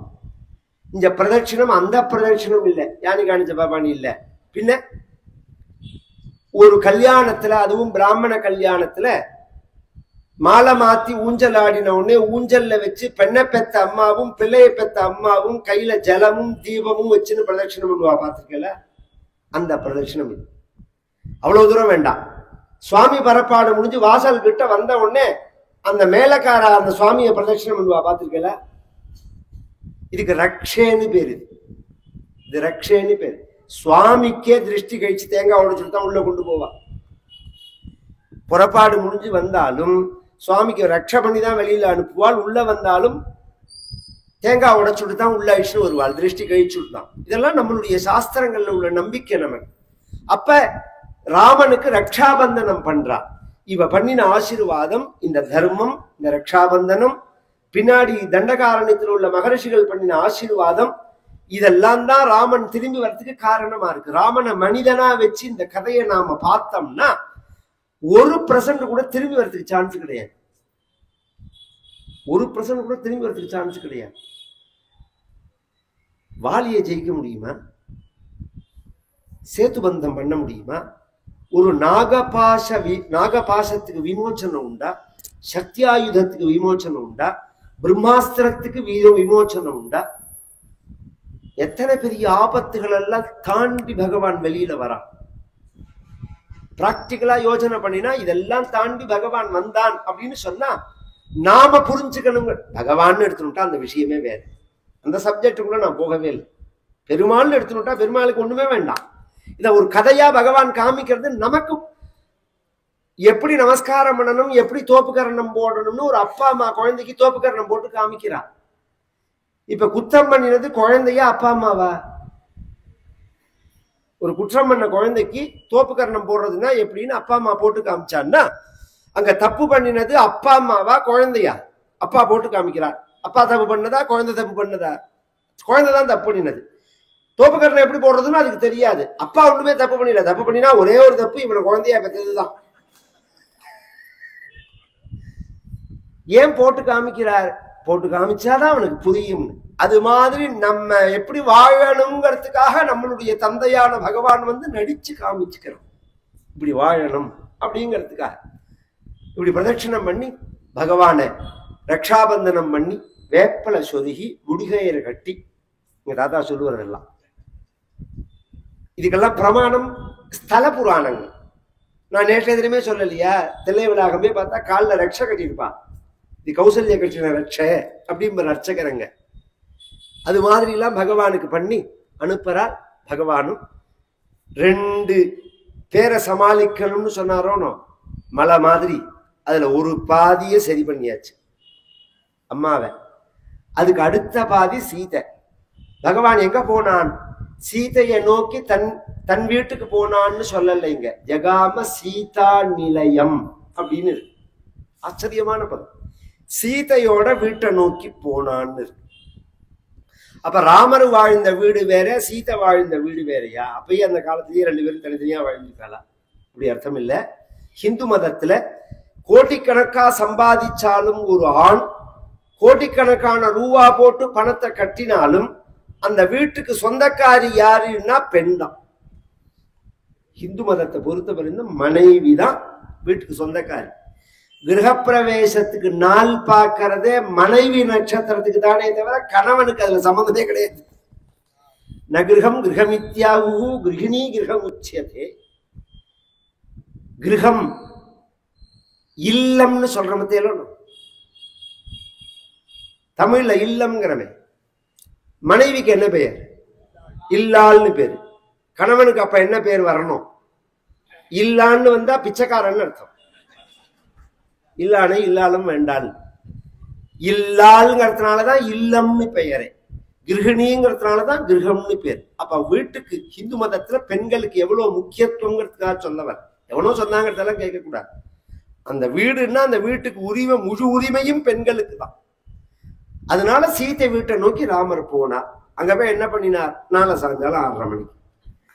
இந்த பிரதட்சிணம் அந்த பிரதட்சிணம் இல்லை, யானி காணிச்ச பாபானி இல்லை. பின்ன ஒரு கல்யாணத்துல, அதுவும் பிராமண கல்யாணத்துல மாலை மாத்தி ஊஞ்சல் ஆடின உடனே ஊஞ்சல்ல வச்சு பெண்ணை பெத்த அம்மாவும் பிள்ளைய பெத்த அம்மாவும் கையில ஜலமும் தீபமும் வச்சுன்னு பிரதட்சிணம் பண்ணுவா, பார்த்திருக்கல? அந்த பிரதட்சிணம் இது. அவ்வளவு தூரம் வேண்டாம். சுவாமி பரப்பாடு முடிஞ்சு வாசல் கிட்ட வந்த உடனே அந்த மேலக்கார அந்த சுவாமியை பிரதட்சிணம் பண்ணுவா, பார்த்திருக்கல? இதுக்கு ரக்ஷேன்னு பேரு. இது ரக்ஷேன்னு பேரு. சுவாமிக்கே திருஷ்டி கழிச்சு தேங்காய் உடைச்சுட்டு தான் உள்ள கொண்டு போவா. புறப்பாடு முடிஞ்சு வந்தாலும் சுவாமிக்கு ரக்ஷ பண்ணி தான் வெளியில அனுப்புவாள். உள்ள வந்தாலும் தேங்காய் உடைச்சுட்டு தான் உள்ள அழிச்சுட்டு வருவாள், திருஷ்டி கழிச்சுட்டு தான். இதெல்லாம் நம்மளுடைய சாஸ்திரங்கள்ல உள்ள நம்பிக்கை நமக்கு. அப்ப ராமனுக்கு ரக்ஷாபந்தனம் பண்றா. இவ பண்ணின ஆசீர்வாதம், இந்த தர்மம், இந்த ரக்ஷாபந்தனம், பின்னாடி தண்டகாரண்யத்தில் உள்ள மகரிஷிகள் பண்ணின ஆசீர்வாதம், இதெல்லாம் தான் ராமன் திரும்பி வர்றதுக்கு காரணமா இருக்கு. ராமனை மனிதனா வச்சு இந்த கதையை நாம பார்த்தோம்னா 1% கூட திரும்பி வர்றதுக்கு சான்ஸ் கிடையாது. 1% கூட திரும்பி வர்றதுக்கு சான்ஸ் கிடையாது. வாலியை ஜெயிக்க முடியுமா? சேத்துபந்தம் பண்ண முடியுமா? ஒரு நாகபாசத்துக்கு விமோச்சனம் உண்டா? சக்தியாயுதத்துக்கு விமோச்சனம் உண்டா? பிரம்மாஸ்திரத்துக்கு விமோச்சனம் உண்டா? எத்தனை பெரிய ஆபத்துகள் எல்லாம் தாண்டி பகவான் வெளியில வரான். பிராக்டிகலா யோசனை பண்ணினா இதெல்லாம் தாண்டி பகவான் வந்தான் அப்படின்னு சொன்னா நாம புரிஞ்சுக்கணும். பகவான் எடுத்துட்டா அந்த விஷயமே வேற. அந்த சப்ஜெக்டுக்குள்ள நான் போகவே இல்லை. பெருமாள் எடுத்துட்டா பெருமாளுக்கு ஒண்ணுமே வேண்டாம். இத ஒரு கதையா பகவான் காமிக்கிறது நமக்கு எப்படி நமஸ்காரம் பண்ணணும், எப்படி தோப்புக்கரணம் போடணும்னு ஒரு அப்பா அம்மா குழந்தைக்கு தோப்புக்கரணம் போட்டு காமிக்கிறார். இப்ப குற்றம் பண்ணினது குழந்தையா அப்பா அம்மாவா? ஒரு குற்றம் பண்ண குழந்தைக்கு தோப்புக்கரணம் போடுறதுன்னா எப்படின்னு அப்பா அம்மா போட்டு காமிச்சான்னா, அங்க தப்பு பண்ணினது அப்பா அம்மாவா குழந்தையா? அப்பா போட்டு காமிக்கிறார். அப்பா தப்பு பண்ணதா குழந்தை தப்பு பண்ணதா? குழந்தை தான் தப்பு பண்ணினது. தோப்புக்கரணம் எப்படி போடுறதுன்னு அதுக்கு தெரியாது. அப்பா ஒண்ணுமே தப்பு பண்ணல. தப்பு பண்ணினா ஒரே ஒரு தப்பு, இவனை குழந்தையா பெற்றதுதான். ஏன் போட்டு காமிக்கிறார்? போட்டு காமிச்சாதான் அவனுக்கு புரியும். அது மாதிரி நம்ம எப்படி வாழணுங்கிறதுக்காக நம்மளுடைய தந்தையான பகவான் வந்து நடிச்சு காமிச்சுக்கிறோம். இப்படி வாழணும் அப்படிங்கிறதுக்காக இப்படி பிரதட்சணம் பண்ணி பகவானை ரக்ஷாபந்தனம் பண்ணி வேப்பலை சொருகி முடிகையரை கட்டி இங்க தாத்தா சொல்லுவதெல்லாம். இதுக்கெல்லாம் பிரமாணம் ஸ்தல புராணங்கள். நான் நேற்று எதிலுமே சொல்லலையா, தில்லை விழாகமே பார்த்தா காலில் ரக்ஷ கட்டியிருப்பான். இது கௌசல்ய கட்சின ரட்ச அப்படிங்கிற அர்ச்சகரங்க. அது மாதிரி எல்லாம் பகவானுக்கு பண்ணி அனுப்புறார். பகவானும் 2 பேரை சமாளிக்கணும்னு சொன்னாரோனோ, மலை மாதிரி அதுல ஒரு பாதியை சரி பண்ணியாச்சு அம்மாவை. அதுக்கு அடுத்த பாதி சீதை. பகவான் எங்க போனான்? சீதையை நோக்கி தன் வீட்டுக்கு போனான்னு சொல்லல. இங்க ஜகாம சீதா நிலையம் அப்படின்னு இருக்கு. ஆச்சரியமான பதம். சீதையோட வீட்டை நோக்கி போனான்னு இருக்கு. அப்ப ராமர் வாழ்ந்த வீடு வேற, சீதை வாழ்ந்த வீடு வேறையா? அப்பயே அந்த காலத்திலேயே 2 பேரும் தனித்தனியா வாழ்ந்துருக்காளா? அப்படி அர்த்தம் இல்ல. ஹிந்து மதத்துல கோடிக்கணக்கா சம்பாதிச்சாலும் ஒரு ஆண், கோடிக்கணக்கான ரூபா போட்டு பணத்தை கட்டினாலும் அந்த வீட்டுக்கு சொந்தக்காரி யாருன்னா பெண் தான். இந்து மதத்தை பொறுத்தவரை மனைவி தான் வீட்டுக்கு சொந்தக்காரி. கிரகப்பிரவேசத்துக்கு நாள் பார்க்கறதே மனைவி நட்சத்திரத்துக்கு தானே தவிர கணவனுக்கு அதுல சம்பந்தமே கிடையாது. நகிருகம் கிரகமித்யாகு கிரகிணி கிரகம் உச்சியதே. கிரகம் இல்லம்னு சொல்ற மத்தியில தமிழ்ல இல்லம்ங்கிறமே. மனைவிக்கு என்ன பெயர்? இல்லாள்னு பேரு. கணவனுக்கு அப்ப என்ன பேர் வரணும்? இல்லான்னு வந்தா பிச்சைக்காரன்னு அர்த்தம். இல்லானே இல்லாலும் வேண்டான். இல்லாளுங்கிறதுனாலதான் இல்லம்னு பெயரே. கிரகிணிங்கிறதுனாலதான் கிரகம்னு பேர். அப்ப வீட்டுக்கு ஹிந்து மதத்துல பெண்களுக்கு எவ்வளவு முக்கியத்துவங்கிறதுக்காக சொல்லவர். எவனோ சொன்னாங்கிறதெல்லாம் கேட்க கூடாது. அந்த வீடுன்னா அந்த வீட்டுக்கு உரிமை, முழு உரிமையும் பெண்களுக்கு தான். அதனால சீத்தை வீட்டை நோக்கி ராமர் போனார். அங்க போய் என்ன பண்ணினார்? நாளை சாயங்காலம் 6:30 மணிக்கு